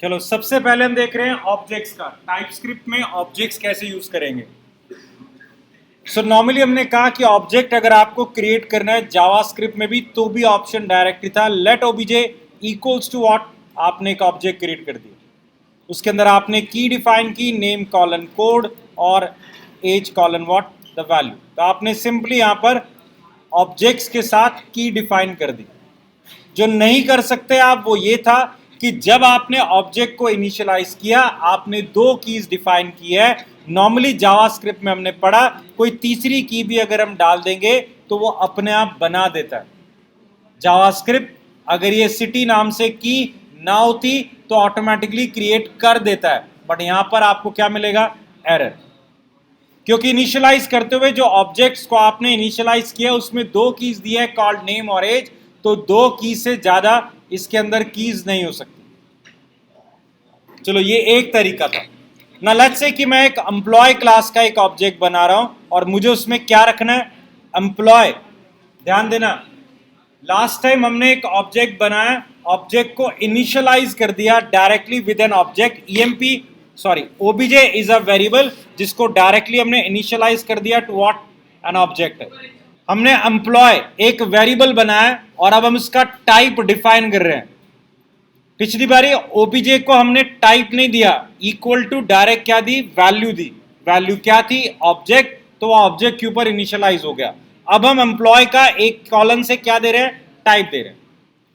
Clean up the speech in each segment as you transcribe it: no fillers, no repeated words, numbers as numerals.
चलो सबसे पहले हम देख रहे हैं ऑब्जेक्ट्स का, टाइपस्क्रिप्ट में ऑब्जेक्ट्स कैसे यूज करेंगे। सो नॉर्मली हमने कहा कि ऑब्जेक्ट अगर आपको क्रिएट करना है जावास्क्रिप्ट में भी तो भी ऑप्शन डायरेक्टली था let OBJ equals to what, आपने एक ऑब्जेक्ट क्रिएट कर दिया, उसके अंदर आपने की डिफाइन की नेम कॉलन कोड और age colon what the value. तो आपने सिंपली यहां पर ऑब्जेक्ट्स के साथ की डिफाइन कर दी। जो नहीं कर सकते आप वो ये था कि जब आपने ऑब्जेक्ट को इनिशियलाइज किया आपने दो कीज डिफाइन की है। नॉर्मली जावास्क्रिप्ट में हमने पढ़ा कोई तीसरी की भी अगर हम डाल देंगे तो वो अपने आप बना देता है। जावास्क्रिप्ट अगर ये सिटी नाम से की ना होती तो ऑटोमेटिकली क्रिएट कर देता है, बट यहां पर आपको क्या मिलेगा, एरर। क्योंकि इनिशियलाइज करते हुए जो ऑब्जेक्ट्स को आपने इनिशियलाइज किया उसमें दो कीज दिए है कॉल्ड नेम और एज, तो दो की से ज्यादा इसके अंदर कीज नहीं हो सकती। चलो ये एक तरीका था ना। लेट्स से कि मैं एक एम्प्लॉय क्लास का एक ऑब्जेक्ट बना रहा हूं और मुझे उसमें क्या रखना है, एम्प्लॉय। ध्यान देना, लास्ट टाइम हमने एक ऑब्जेक्ट बनाया, ऑब्जेक्ट को इनिशियलाइज कर दिया directly with an object EMP, sorry OBJ is a variable जिसको डायरेक्टली हमने इनिशियलाइज कर दिया टू व्हाट, एन ऑब्जेक्ट है। हमने एम्प्लॉय एक वेरिएबल बनाया और अब हम इसका टाइप डिफाइन कर रहे हैं। पिछली बारी ओबीजे को हमने टाइप नहीं दिया, इक्वल टू डायरेक्ट क्या दी, वैल्यू दी। वैल्यू क्या थी, ऑब्जेक्ट, तो वो ऑब्जेक्ट के ऊपर इनिशियलाइज हो गया। अब हम एम्प्लॉय का एक कॉलन से क्या दे रहे हैं, टाइप दे रहे हैं।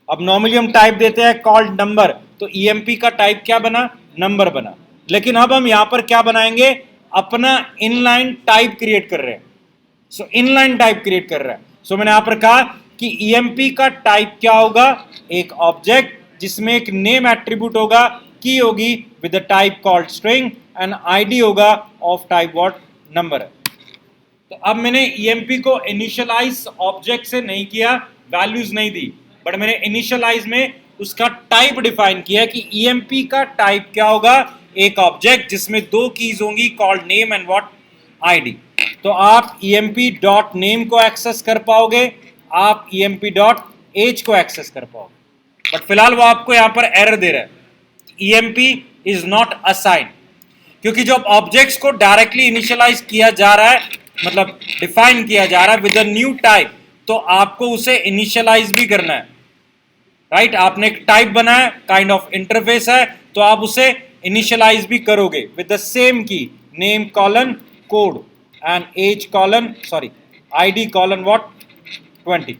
अब नॉर्मली हम टाइप देते हैं कॉल्ड नंबर, तो ईएमपी का टाइप क्या बना, नंबर बना। लेकिन अब हम यहां पर क्या बनाएंगे, अपना इनलाइन टाइप क्रिएट कर रहे हैं। सो इनलाइन टाइप क्रिएट कर रहा है। सो मैंने यहां पर कहा कि ईएमपी का टाइप क्या होगा, एक ऑब्जेक्ट जिसमें एक नेम एट्रीब्यूट होगा, की होगी with the type called string and ID होगा ऑफ टाइप व्हाट, नंबर है। तो अब मैंने ईएमपी को इनिशियलाइज ऑब्जेक्ट से नहीं किया, वैल्यूज नहीं दी, बट मैंने इनिशियलाइज में उसका टाइप डिफाइन किया कि ईएमपी का टाइप क्या होगा, एक ऑब्जेक्ट जिसमें दो कीज होंगी called name and what, ID. तो आप emp.name को एक्सेस कर पाओगे, आप emp.age को एक्सेस कर पाओगे, बट फिलहाल वो आपको यहां पर एरर दे रहा है, emp इज नॉट असाइन। क्योंकि जब ऑब्जेक्ट्स को डायरेक्टली इनिशियलाइज किया जा रहा है, मतलब डिफाइन किया जा रहा है विद अ न्यू टाइप, तो आपको उसे इनिशियलाइज भी करना है, राइट। आपने एक टाइप बनाया, काइंड ऑफ इंटरफेस है, तो आप उसे इनिशियलाइज भी करोगे with the same key name colon code and age colon, sorry ID colon what, 20।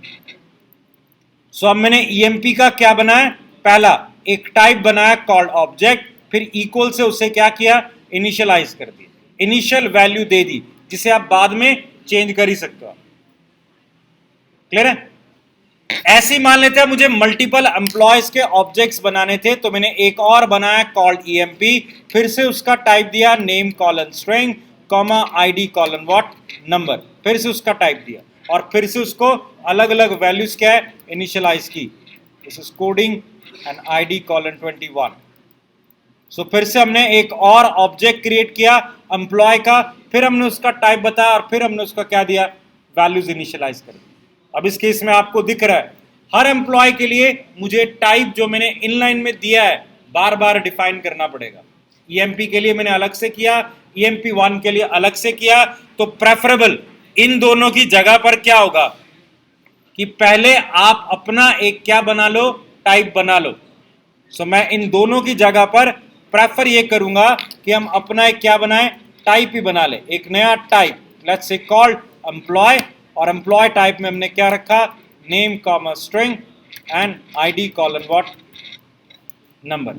So अब मैंने ईएमपी का क्या बनाया, पहला एक टाइप बनाया कॉल्ड ऑब्जेक्ट, फिर इक्वल से उसे क्या किया, इनिशियलाइज कर दिया, इनिशियल वैल्यू दे दी जिसे आप बाद में चेंज कर ही सकते हो। क्लियर है। ऐसे ही मान लेते हैं मुझे मल्टीपल एम्प्लॉयज के ऑब्जेक्ट्स बनाने थे, तो मैंने एक और बनाया कॉल्ड ईएमपी, फिर से उसका टाइप दिया name colon string comma ID colon what, number, फिर से उसका टाइप दिया और फिर से उसको अलग अलग वैल्यूज क्या है, इनिशियलाइज की, this is coding and ID colon 21। सो फिर से हमने एक और ऑब्जेक्ट क्रिएट किया एम्प्लॉय का, फिर हमने उसका टाइप बताया और फिर हमने उसका क्या दिया, वैल्यूज इनिशियलाइज कर दी। अब इस केस में आपको दिख रहा है हर एम्प्लॉय के लिए मुझे टाइप जो मैंने इनलाइन में दिया है बार बार डिफाइन करना पड़ेगा। ईएमपी के लिए मैंने अलग से किया, ईएमपी 1 के लिए अलग से किया, तो प्रेफरेबल इन दोनों की जगह पर क्या होगा कि पहले आप अपना एक क्या बना लो, टाइप बना लो। सो मैं इन दोनों की जगह पर प्रेफर ये करूंगा कि हम अपना एक क्या बनाए, टाइप ही बना ले, एक नया type, let's say called employee, और एम्प्लॉय टाइप में हमने क्या रखा, name comma string and ID colon what, number.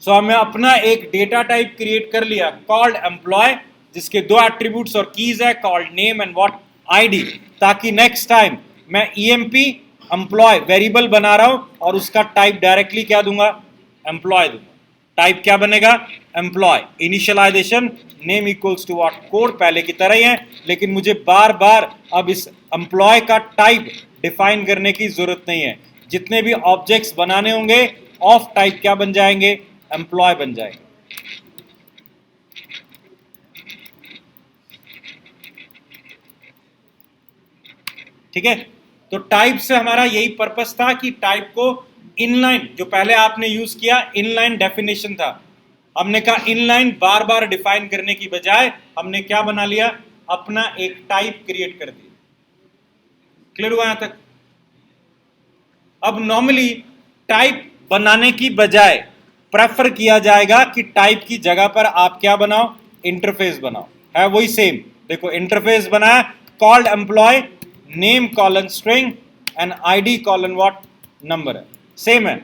So हमें अपना एक डेटा टाइप क्रिएट कर लिया कॉल्ड एम्प्लॉय, जिसके दो एट्रीब्यूट्स और कीज है called name and what, ID, ताकि नेक्स्ट टाइम मैं ईएमपी एम्प्लॉय वेरिएबल बना रहा हूं और उसका टाइप डायरेक्टली क्या दूंगा, एम्प्लॉय दूंगा। टाइप क्या बनेगा, employ, initialisation name equals to what, code पहले की तरह ही है, लेकिन मुझे बार बार अब इस एम्प्लॉय का टाइप डिफाइन करने की जरूरत नहीं है। जितने भी ऑब्जेक्ट्स बनाने होंगे ऑफ टाइप क्या बन जाएंगे, एम्प्लॉय बन जाएंगे। ठीक है। तो टाइप से हमारा यही पर्पस था कि टाइप को इनलाइन जो पहले आपने यूज किया इनलाइन डेफिनेशन था, हमने कहा इनलाइन बार बार डिफाइन करने की बजाय हमने क्या बना लिया, अपना एक टाइप क्रिएट कर दिया। क्लियर हुआ यहां तक? अब नॉर्मली टाइप बनाने की बजाय प्रेफर किया जाएगा कि टाइप की जगह पर आप क्या बनाओ, इंटरफेस बनाओ। है वही सेम, देखो इंटरफेस बनाया, called employ, name colon string and ID colon what number है, सेम है।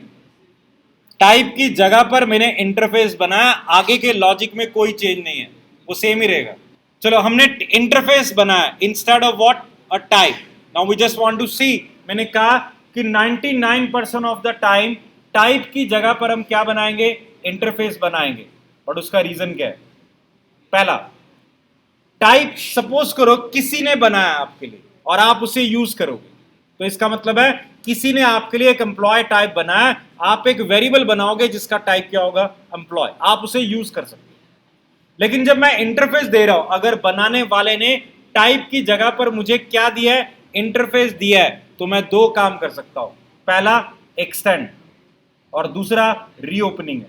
टाइप की जगह पर मैंने इंटरफेस बनाया, आगे के लॉजिक में कोई चेंज नहीं है, वो सेम ही रहेगा। चलो हमने इंटरफेस बनाया instead of what, a type. Now we just want to see, मैंने कहा कि 99% ऑफ द टाइम टाइप की जगह पर हम क्या बनाएंगे, इंटरफेस बनाएंगे। बट उसका रीजन क्या है? पहला, टाइप सपोज करो किसी ने बनाया आपके लिए और आप उसे यूज करोगे, तो इसका मतलब है किसी ने आपके लिए एक एम्प्लॉय टाइप बनाया, आप एक वेरिएबल बनाओगे जिसका टाइप क्या होगा, एम्प्लॉय, आप उसे यूज कर सकते हो। लेकिन जब मैं इंटरफेस दे रहा हूं, अगर बनाने वाले ने टाइप की जगह पर मुझे क्या दिया है, इंटरफेस दिया है, तो मैं दो काम कर सकता हूं। पहला एक्सटेंड और दूसरा रीओपनिंग है।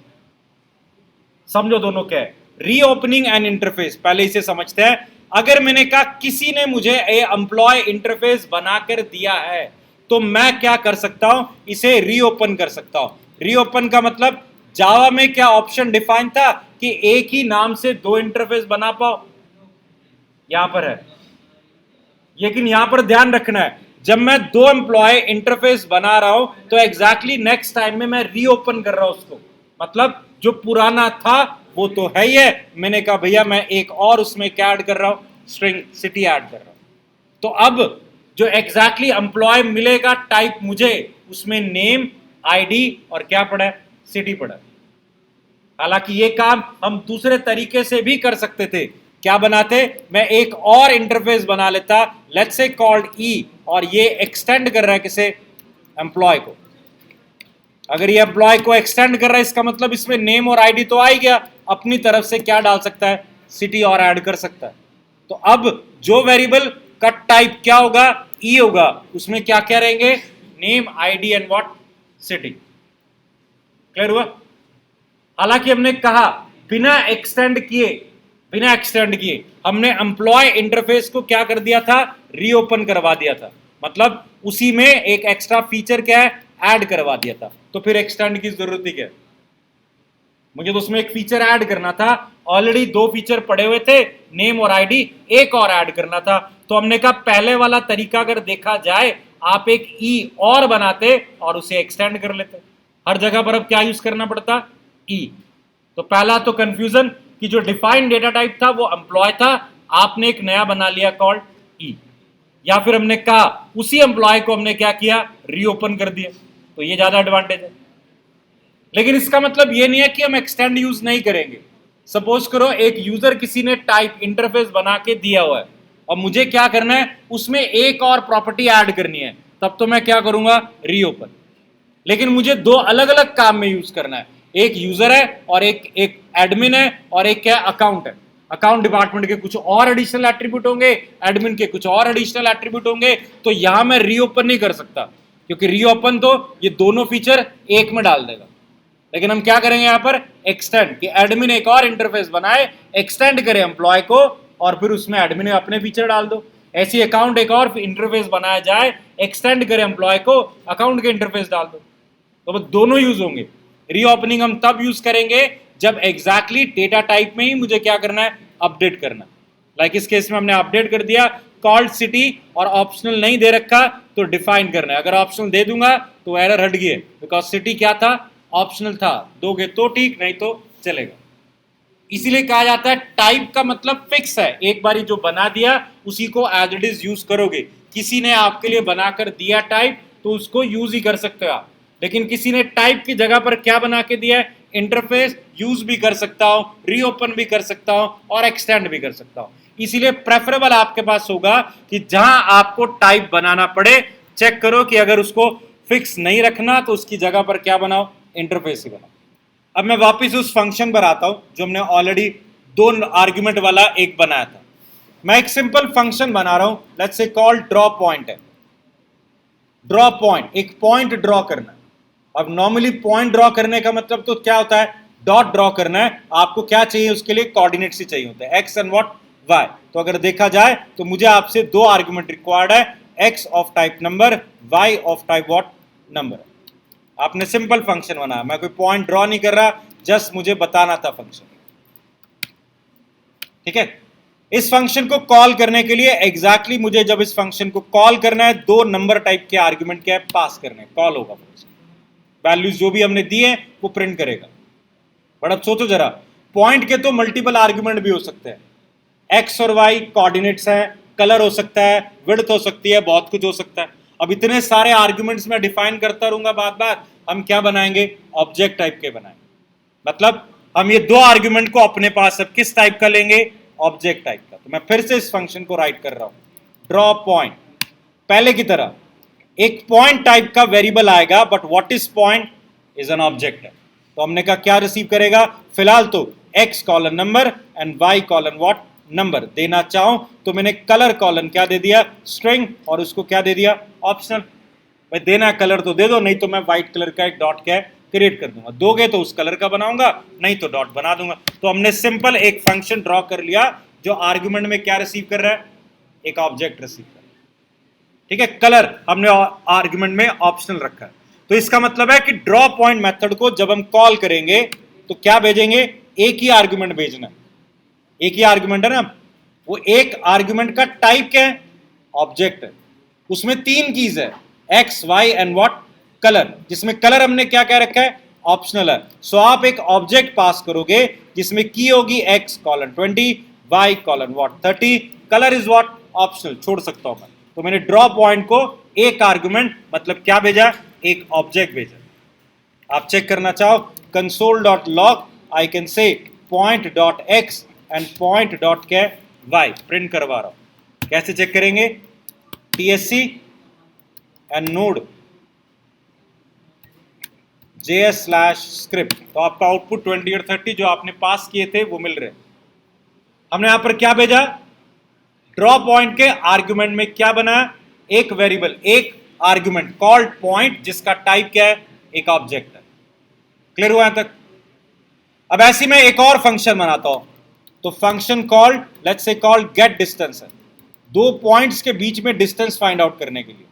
समझो दोनों क्या है, रीओपनिंग एंड इंटरफेस। पहले इसे समझते हैं। अगर मैंने कहा किसी ने मुझे एम्प्लॉय इंटरफेस बनाकर दिया है, तो मैं क्या कर सकता हूं, इसे रीओपन कर सकता हूं। रीओपन का मतलब, जावा में क्या ऑप्शन डिफाइन था कि एक ही नाम से दो इंटरफेस बना पाओ, यहां पर है। लेकिन यहां पर ध्यान रखना है, जब मैं दो एम्प्लॉय इंटरफेस बना रहा हूं तो एग्जैक्टली नेक्स्ट टाइम में मैं रीओपन कर रहा हूं उसको, मतलब जो पुराना था वो तो है ही है, मैंने कहा भैया मैं एक और उसमें क्या ऐड कर रहा हूं, स्ट्रिंग सिटी ऐड कर रहा हूं। तो अब जो एग्जैक्टली एम्प्लॉय मिलेगा टाइप मुझे, उसमें नेम, आईडी और क्या पड़ा है, सिटी पड़ा है। हालांकि ये काम हम दूसरे तरीके से भी कर सकते थे। क्या बनाते, मैं एक और इंटरफेस बना लेता, लेट्स से कॉल्ड ई, और ये एक्सटेंड कर रहा है किसे, एम्प्लॉय को। अगर ये एम्प्लॉय को एक्सटेंड कर रहा है, इसका मतलब इसमें नेम और आईडी तो आ ही गया, अपनी तरफ से क्या डाल सकता है, सिटी और ऐड कर सकता है। तो अब जो वेरिएबल का टाइप क्या होगा, ई होगा, उसमें क्या क्या रहेंगे, name, ID and what, city. Clear हुआ? हालांकि हमने कहा बिना एक्सटेंड किए हमने एम्प्लॉय इंटरफेस को क्या कर दिया था, रीओपन करवा दिया था, मतलब उसी में एक एक्स्ट्रा फीचर क्या है, ऐड करवा दिया था। तो फिर एक्सटेंड की जरूरत ही क्या है, मुझे तो उसमें एक फीचर ऐड करना था, ऑलरेडी दो फीचर पड़े हुए थे, नेम और आईडी, एक और ऐड करना था। तो हमने कहा पहले वाला तरीका अगर देखा जाए, आप एक ई और बनाते और उसे एक्सटेंड कर लेते। हर जगह पर अब क्या यूज करना पड़ता, ई। तो पहला तो कंफ्यूजन कि जो डिफाइंड डेटा टाइप था वो एम्प्लॉय था, आपने एक नया बना लिया कॉल्ड ई, या फिर हमने कहा उसी एम्प्लॉय को हमने क्या किया, रीओपन कर दिया। तो ये ज्यादा एडवांटेज है। लेकिन इसका मतलब ये नहीं है कि हम एक्सटेंड यूज नहीं करेंगे। सपोज करो एक यूजर किसी ने टाइप इंटरफेस बना के दिया हुआ है और मुझे क्या करना है, उसमें एक और प्रॉपर्टी ऐड करनी है, तब तो मैं क्या करूंगा, रीओपन। लेकिन मुझे दो अलग अलग काम में यूज करना है, एक यूजर है और एक एडमिन है और एक क्या, अकाउंट है। अकाउंट डिपार्टमेंट के कुछ और एडिशनल एट्रीब्यूट होंगे, एडमिन के कुछ और एडिशनल एट्रीब्यूट होंगे। तो यहां मैं रीओपन नहीं कर सकता, क्योंकि रीओपन तो ये दोनों फीचर एक में डाल देगा। लेकिन हम क्या करेंगे यहां पर, एक्सटेंड, कि एडमिन एक और इंटरफेस बनाए, एक्सटेंड करे एम्प्लॉय को, और फिर उसमें एडमिन अपने फीचर डाल दो। ऐसी अकाउंट एक और इंटरफेस बनाया जाए, एक्सटेंड करे एम्प्लॉय को, अकाउंट के इंटरफेस डाल दो। तो दोनों यूज होंगे। रीओपनिंग हम तब यूज करेंगे जब एग्जैक्टली डेटा टाइप में ही मुझे क्या करना है, अपडेट करना। लाइक इस केस में हमने अपडेट कर दिया, कॉल्ड सिटी, और ऑप्शनल नहीं दे रखा तो डिफाइन करना है। अगर ऑप्शनल दे दूंगा तो एरर हट गई है, बिकॉज सिटी क्या था, ऑप्शनल था। दोगे तो ठीक, नहीं तो चलेगा। इसीलिए कहा जाता है टाइप का मतलब फिक्स है, एक बारी जो बना दिया उसी को एज इट इज यूज करोगे। किसी ने आपके लिए बनाकर दिया टाइप, तो उसको यूज ही कर सकते हो आप। लेकिन किसी ने टाइप की जगह पर क्या बना के दिया है, इंटरफेस, यूज भी कर सकता हूं, रीओपन भी कर सकता हूं और एक्सटेंड भी कर सकता हूं। इसीलिए प्रेफरेबल आपके पास होगा कि जहां आपको टाइप बनाना पड़े, चेक करो कि अगर उसको फिक्स नहीं रखना तो उसकी जगह पर क्या बनाओ, इंटरफेस ही बनाओ। अब मैं वापस उस फंक्शन पर आता हूं जो हमने ऑलरेडी दो आर्ग्यूमेंट वाला एक बनाया था। मैं एक सिंपल फंक्शन बना रहा हूं, let's say call draw point है। ड्रॉ पॉइंट, एक पॉइंट ड्रॉ करना। अब नॉर्मली पॉइंट ड्रॉ करने का मतलब तो क्या होता है, डॉट ड्रॉ करना है। आपको क्या चाहिए उसके लिए, कोऑर्डिनेट्स ही चाहिए होते हैं, एक्स एंड व्हाट, वाई। तो अगर देखा जाए तो मुझे आपसे दो आर्गुमेंट रिक्वायर्ड है, X of type number, Y of type what, number. आपने सिंपल फंक्शन बनाया, मैं कोई पॉइंट ड्रॉ नहीं कर रहा, जस्ट मुझे बताना था फंक्शन। ठीक है, इस फंक्शन को कॉल करने के लिए एग्जैक्टली मुझे जब इस फंक्शन को कॉल करना है, दो नंबर टाइप के आर्गुमेंट क्या है, पास करने, कॉल होगा फंक्शन, वैल्यूज जो भी हमने दी है वो प्रिंट करेगा। बट अब सोचो जरा, पॉइंट के तो मल्टीपल आर्गुमेंट भी हो सकते हैं, एक्स और वाई कोऑर्डिनेट्स है, कलर हो सकता है, विड्थ हो सकती है, बहुत कुछ हो सकता है। अब इतने सारे आर्गुमेंट्स में डिफाइन करता रहूंगा बार बार, हम क्या बनाएंगे, ऑब्जेक्ट टाइप के बनाएंगे। मतलब हम ये दो आर्गुमेंट को अपने पास अब किस टाइप का लेंगे, ऑब्जेक्ट टाइप का। तो मैं फिर से इस फंक्शन को राइट कर रहा हूं, ड्रॉ पॉइंट, पहले की तरह एक पॉइंट टाइप का वेरिएबल आएगा, but what is point, is an object है। तो हमने कहा क्या रिसीव करेगा, फिलहाल तो X colon number and Y colon what, number. देना चाहूं तो मैंने कलर कॉलन क्या दे दिया, स्ट्रिंग, और उसको क्या दे दिया, ऑप्शनल। भाई देना है कलर तो दे दो, नहीं तो मैं व्हाइट कलर का एक डॉट क्या क्रिएट कर दूंगा, दोगे तो उस कलर का बनाऊंगा, नहीं तो डॉट बना दूंगा। तो हमने सिंपल एक फंक्शन ड्रॉ कर लिया जो आर्गुमेंट में क्या रिसीव कर रहा है, एक ऑब्जेक्ट रिसीव कर रहा है। ठीक है, कलर हमने आर्गुमेंट में ऑप्शनल रखा है। तो इसका मतलब है कि ड्रॉ पॉइंट मेथड को जब हम कॉल करेंगे तो क्या भेजेंगे, एक ही आर्गुमेंट भेजना, एक ही आर्गुमेंट है ना। वो एक आर्गुमेंट का टाइप क्या है, ऑब्जेक्ट है। उसमें तीन कीज है, X Y and what, colour, जिसमें कलर हमने क्या क्या रखा है, ऑप्शनल है। सो आप एक ऑब्जेक्ट पास करोगे जिसमें की होगी X colon 20, Y colon what 30, colour is what, optional, छोड़ सकता हूं मैं। तो मैंने ड्रॉ पॉइंट को एक आर्गुमेंट मतलब क्या भेजा, एक ऑब्जेक्ट भेजा। आप चेक करना चाहो, console.log I can say point.x and point.y print करवा रहा हूं। कैसे चेक करेंगे, tsc एंड नोड js/script, तो आपका आउटपुट 20 और 30 जो आपने पास किए थे वो मिल रहे। हमने यहां पर क्या भेजा, ड्रॉ पॉइंट के आर्गुमेंट में क्या बना, एक वेरिएबल, एक आर्गुमेंट कॉल्ड पॉइंट, जिसका टाइप क्या है, एक ऑब्जेक्ट है। क्लियर हुआ यहां तक। अब ऐसी मैं एक और फंक्शन बनाता हूं, तो function called, let's say called get distance है, दो पॉइंट्स के बीच में डिस्टेंस फाइंड आउट करने के लिए।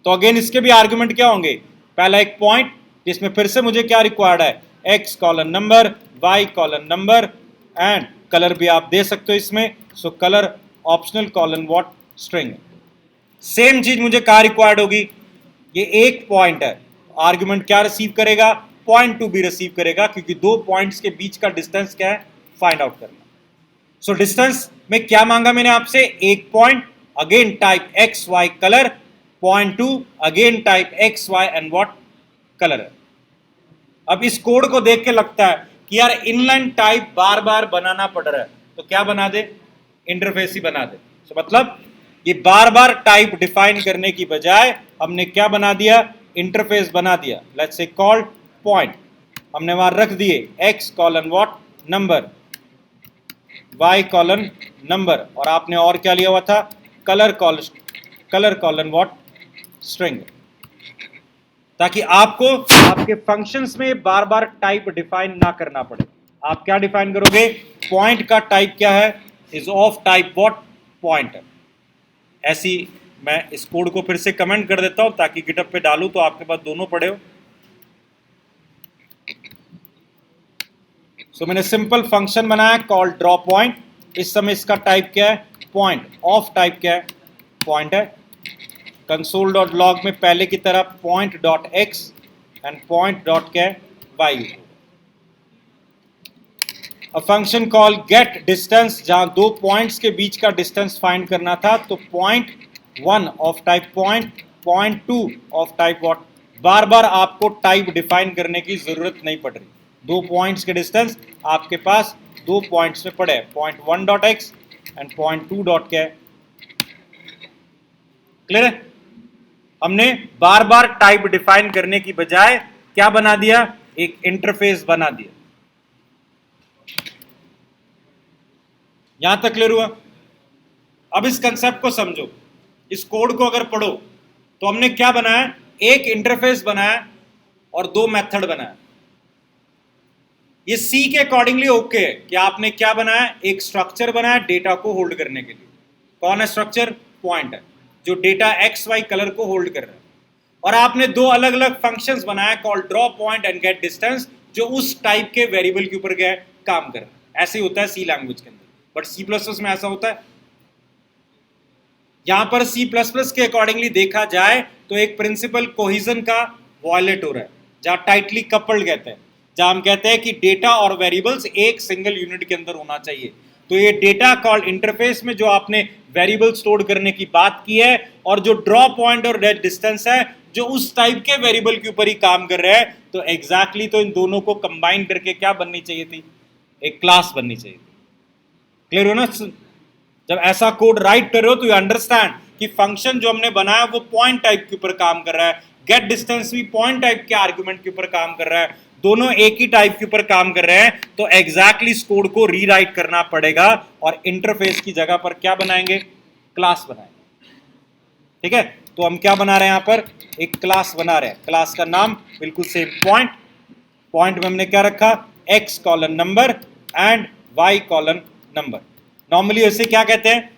तो अगेन इसके भी आर्गुमेंट क्या होंगे, पहला एक पॉइंट जिसमें फिर से मुझे क्या रिक्वायर्ड है, X colon number, Y colon number, and colour भी आप दे सकते हो इसमें, so colour optional colon what, string. Same चीज मुझे कहां रिक्वायर्ड होगी, ये एक पॉइंट है, आर्गुमेंट क्या रिसीव करेगा, पॉइंट टू भी रिसीव करेगा, क्योंकि दो पॉइंट्स के बीच का डिस्टेंस क्या है, फाइंड आउट करना। सो डिस्टेंस में क्या मांगा मैंने आपसे, एक point, again type X Y colour, point two, again type X Y and what, colour है। अब इस कोड को देख के लगता है कि यार इनलाइन टाइप बार बार बनाना पड़ रहा है, तो क्या बना दे, इंटरफेस ही बना दे। तो मतलब ये बार बार टाइप डिफाइन करने की बजाय हमने क्या बना दिया, इंटरफेस बना दिया। लेट्स से कॉल्ड पॉइंट, हमने वहां रख दिए X colon what, number, Y colon number, और आपने और क्या लिया हुआ था, कलर कॉलन व्हाट, स्ट्रिंग, ताकि आपको आपके फंक्शंस में बार बार टाइप डिफाइन ना करना पड़े। आप क्या डिफाइन करोगे, पॉइंट का टाइप क्या है, is of type what, point है। ऐसी मैं इस कोड को फिर से कमेंट कर देता हूं ताकि गिटअप पे डालूं तो आपके पास दोनों पड़े हो। सो मैंने सिंपल फंक्शन बनाया कॉल्ड ड्रॉ पॉइंट, इस समय इसका टाइप क्या है, पॉइंट, ऑफ टाइप क्या है, पॉइंट है। console.log में पहले की तरह point.x and point.y। A function call gate distance, जहां दो पॉइंट्स के बीच का डिस्टेंस फाइंड करना था, तो point 1 of type point, point 2 of type what. बार बार आपको टाइप डिफाइन करने की जरूरत नहीं पड़ रही, दो पॉइंट्स के डिस्टेंस आपके पास दो पॉइंट्स में पड़े, point 1.x and point 2. Clear है। हमने बार बार टाइप डिफाइन करने की बजाय क्या बना दिया, एक इंटरफेस बना दिया। यहां तक क्लियर हुआ। अब इस कंसेप्ट को समझो, इस कोड को अगर पढ़ो तो हमने क्या बनाया, एक इंटरफेस बनाया और दो मेथड बनाया। ये सी के अकॉर्डिंगली ओके है कि आपने क्या बनाया, एक स्ट्रक्चर बनाया डेटा को होल्ड करने के लिए। कौन है स्ट्रक्चर? पॉइंट है, जो डेटा एक्स वाई कलर को होल्ड कर रहा है। और आपने दो अलग अलग फंक्शंस बनाया called draw point and get distance, जो उस टाइप के वेरिएबल के ऊपर क्या काम कर रहा है। ऐसे ही होता है सी लैंग्वेज के अंदर, बट सी प्लस प्लस में ऐसा होता है। यहां पर सी प्लस प्लस के अकॉर्डिंगली देखा जाए तो एक प्रिंसिपल कोहिजन का वॉयलेट हो रहा है, जहां टाइटली कपल्ड कहते हैं, जहां हम कहते हैं कि डेटा और वेरिएबल्स एक सिंगल यूनिट के अंदर होना चाहिए। तो ये डेटा कॉल्ड इंटरफेस में जो आपने वेरिएबल स्टोर करने की बात की है, और जो ड्रॉ पॉइंट और डिस्टेंस है जो उस टाइप के वेरिएबल के ऊपर ही काम कर रहा है, तो एग्जैक्टली तो इन दोनों को कंबाइन करके क्या बननी चाहिए थी, एक क्लास बननी चाहिए थी। क्लियर हो ना? जब ऐसा कोड राइट कर रहे हो तो यू अंडरस्टैंड कि फंक्शन जो हमने बनाया वो पॉइंट टाइप के ऊपर काम कर रहा है, गेट डिस्टेंस भी पॉइंट टाइप के आर्गुमेंट के ऊपर काम कर रहा है, दोनों एक ही टाइप के ऊपर काम कर रहे हैं। तो एग्जैक्टली इस कोड को रीराइट करना पड़ेगा और इंटरफेस की जगह पर क्या बनाएंगे, क्लास बनाएंगे। ठीक है, तो हम क्या बना रहे हैं, यहां पर एक क्लास बना रहे हैं। क्लास का नाम बिल्कुल सेम पॉइंट। पॉइंट में हमने क्या रखा, X colon number and Y colon number. Normally इसे क्या कहते हैं,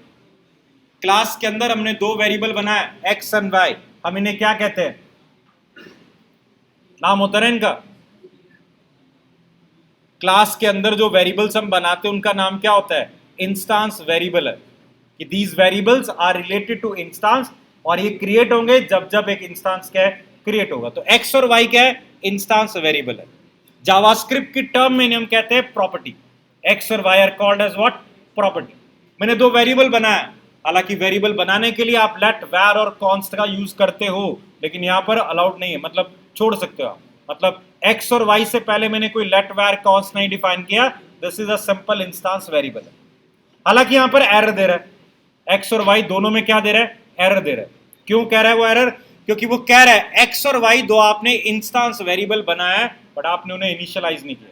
क्लास के अंदर हमने दो वेरिएबल बनाया एक्स एंड वाई, हम इन्हें क्या कहते हैं, नाम होता है इनका। क्लास के अंदर जो वेरिएबल्स हम बनाते हैं उनका नाम क्या होता है, इंस्टांस वेरिएबल है, कि these variables are related to instance, और ये क्रिएट होंगे जब जब एक इंस्टांस क्या है क्रिएट होगा। तो एक्स और वाई क्या है, इंस्टांस वेरिएबल है। जावास्क्रिप्ट की टर्म में हम कहते हैं प्रॉपर्टी। एक्स और Y are called as what, property. मैंने दो वेरिएबल बनाया, हालांकि वेरिएबल बनाने के लिए आप लेट, वैर और कॉन्स्ट का यूज करते हो, लेकिन यहां पर अलाउड नहीं है, मतलब छोड़ सकते हो आप। मतलब एक्स और वाई से पहले मैंने कोई लेट, वैर, कॉन्स्ट नहीं डिफाइन किया, this is a simple instance variable है। हालांकि यहां पर एरर दे रहा है, एक्स और वाई दोनों में क्या दे रहा है, एरर दे रहा है। क्यों कह रहा है वो एरर, क्योंकि वो कह रहा है एक्स और वाई दो आपने इंस्टांस वेरिएबल बनाया है, बट आपने उन्हें इनिशियलाइज नहीं किया।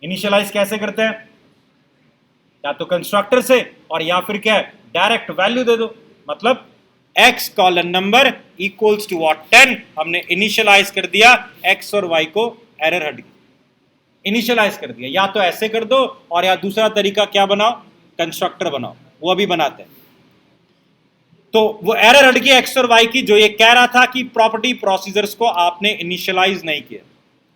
इनिशियलाइज कैसे करते हैं, या तो कंस्ट्रक्टर से, और या फिर क्या है, डायरेक्ट वैल्यू दे दो। मतलब x colon number equals to what, 10, हमने इनिशियलाइज कर दिया x और y को, एरर हट गई, इनिशियलाइज कर दिया। या तो ऐसे कर दो, और या दूसरा तरीका क्या बनाओ, कंस्ट्रक्टर बनाओ, वो अभी बनाते हैं। तो वो एरर हट गई x और y की, जो ये कह रहा था कि प्रॉपर्टी प्रोसीजर्स को आपने इनिशियलाइज नहीं किया।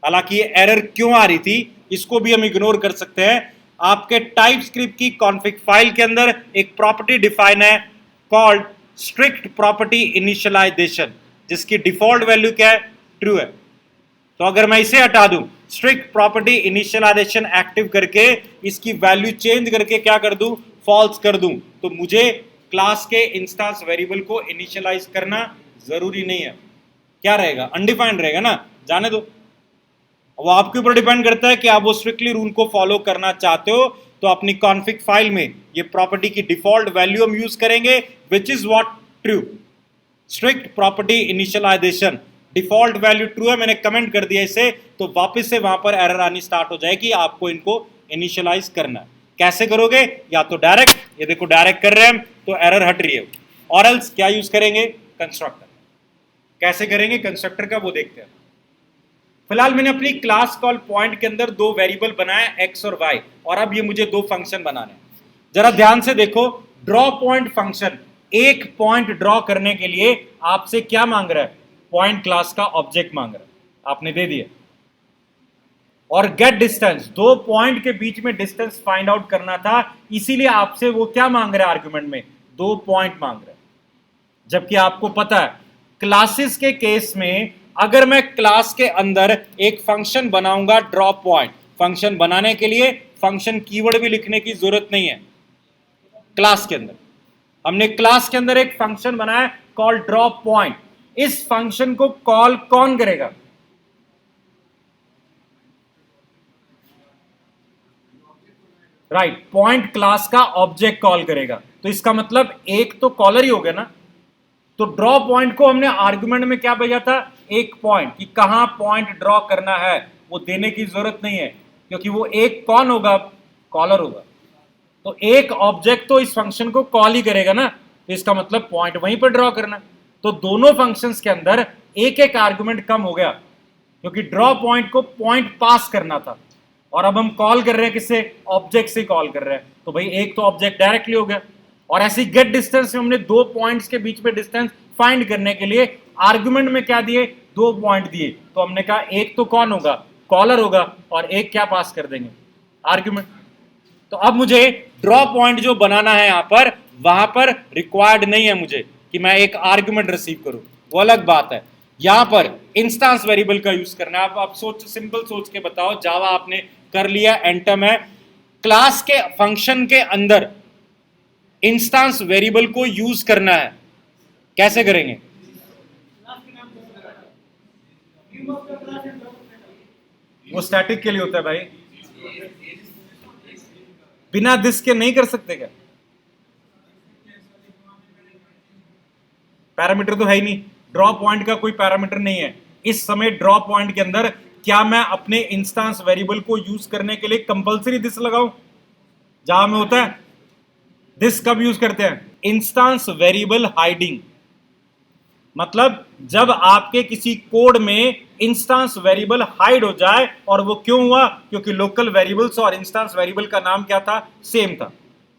हालांकि ये एरर क्यों आ रही थी इसको भी हम इग्नोर कर सकते हैं। आपके टाइपस्क्रिप्ट की कॉन्फ़िग फाइल के अंदर एक प्रॉपर्टी डिफाइन है कॉल्ड स्ट्रिक्ट प्रॉपर्टी इनिशियलाइजेशन, जिसकी डिफॉल्ट वैल्यू क्या है, ट्रू है। तो अगर मैं इसे हटा दूं, स्ट्रिक्ट प्रॉपर्टी इनिशियलाइजेशन एक्टिव करके इसकी वैल्यू चेंज करके क्या कर दूं, फॉल्स कर दूं, तो मुझे क्लास के इंस्टांस वेरिएबल को इनिशियलाइज करना जरूरी नहीं है। क्या रहेगा, अनडिफाइंड रहेगा ना, जाने दो। वो आपके ऊपर डिपेंड करता है कि आप वो स्ट्रिक्टली रूल को फॉलो करना चाहते हो। तो अपनी कॉन्फ़िग फाइल में ये प्रॉपर्टी की डिफॉल्ट वैल्यू हम यूज करेंगे, which is what, true. Strict property initialisation, default value true है, मैंने कमेंट कर दिया इसे, तो वापस से वहां पर एरर आनी स्टार्ट हो जाएगी। आपको इनको इनिशियलाइज करना है। कैसे करोगे, या तो डायरेक्ट, ये देखो डायरेक्ट कर रहे हैं तो एरर हट रही है, और एल्स क्या यूज करेंगे, कंस्ट्रक्टर। कैसे करेंगे कंस्ट्रक्टर का वो देखते हैं। फिलहाल मैंने अपनी क्लास कॉल पॉइंट के अंदर दो वेरिएबल बनाया एक्स और वाई, और अब ये मुझे दो फंक्शन बनाने हैं। जरा ध्यान से देखो, ड्रॉ पॉइंट फंक्शन एक पॉइंट ड्रॉ करने के लिए आपसे क्या मांग रहा है, पॉइंट क्लास का ऑब्जेक्ट मांग रहा है, आपने दे दिया। और गेट डिस्टेंस, दो पॉइंट के बीच में डिस्टेंस फाइंड आउट करना था, इसीलिए आपसे वो क्या मांग रहा है, आर्गुमेंट में दो पॉइंट मांग रहा है। जबकि आपको पता है क्लासेस के केस में अगर मैं क्लास के अंदर एक फंक्शन बनाऊंगा ड्रॉ पॉइंट, फंक्शन बनाने के लिए फंक्शन कीवर्ड भी लिखने की जरूरत नहीं है। क्लास के अंदर हमने क्लास के अंदर एक फंक्शन बनाया कॉल ड्रॉ पॉइंट। इस फंक्शन को कॉल कौन करेगा, राइट, पॉइंट क्लास का ऑब्जेक्ट कॉल करेगा। तो इसका मतलब एक तो कॉलर ही हो गया ना। तो ड्रॉ पॉइंट को हमने आर्गुमेंट में क्या भेजा था, एक पॉइंट, कि कहां पॉइंट ड्रॉ करना है वो देने की जरूरत नहीं है, क्योंकि वो एक कौन होगा, कॉलर होगा। तो एक ऑब्जेक्ट तो इस फंक्शन को कॉल ही करेगा ना, तो इसका मतलब पॉइंट वहीं पर ड्रॉ करना। तो दोनों फंक्शंस के अंदर एक एक आर्गुमेंट कम हो गया, क्योंकि ड्रॉ पॉइंट को पॉइंट पास करना था, और अब हम कॉल कर रहे हैं किससे? ऑब्जेक्ट से कॉल कर रहे हैं, तो भाई एक तो ऑब्जेक्ट डायरेक्टली हो गया। और ऐसी गेट डिस्टेंस में हमने दो पॉइंट्स के बीच में डिस्टेंस फाइंड करने के लिए आर्गुमेंट में क्या दिए? दो पॉइंट दिए, तो हमने कहा एक तो कौन होगा? कॉलर होगा, और एक क्या पास कर देंगे? आर्गुमेंट। तो अब मुझे ड्रॉ पॉइंट जो बनाना है यहां पर, वहां पर रिक्वायर्ड नहीं है मुझे कि मैं एक आर्गुमेंट रिसीव करूं, वो अलग बात है। यहां पर इंस्टेंस वेरिएबल का यूज करना है। आप सोच, सिंपल सोच के बताओ, जावा आपने कर लिया, एंटम है, क्लास के फंक्शन के अंदर इंस्टेंस वेरिएबल को यूज करना है, कैसे करेंगे? वो स्टैटिक के लिए होता है भाई, बिना दिस के नहीं कर सकते क्या? पैरामीटर तो है ही नहीं, ड्रॉ पॉइंट का कोई पैरामीटर नहीं है इस समय। ड्रॉ पॉइंट के अंदर क्या मैं अपने इंस्टेंस वेरिएबल को यूज करने के लिए कंपलसरी दिस लगाऊं? जावा में होता है दिस। कब यूज करते हैं? इंस्टेंस वेरिएबल हाइडिंग, मतलब जब आपके किसी कोड में इंस्टेंस वेरिएबल हाइड हो जाए। और वो क्यों हुआ? क्योंकि लोकल वेरिएबल्स और इंस्टेंस वेरिएबल का नाम क्या था? सेम था।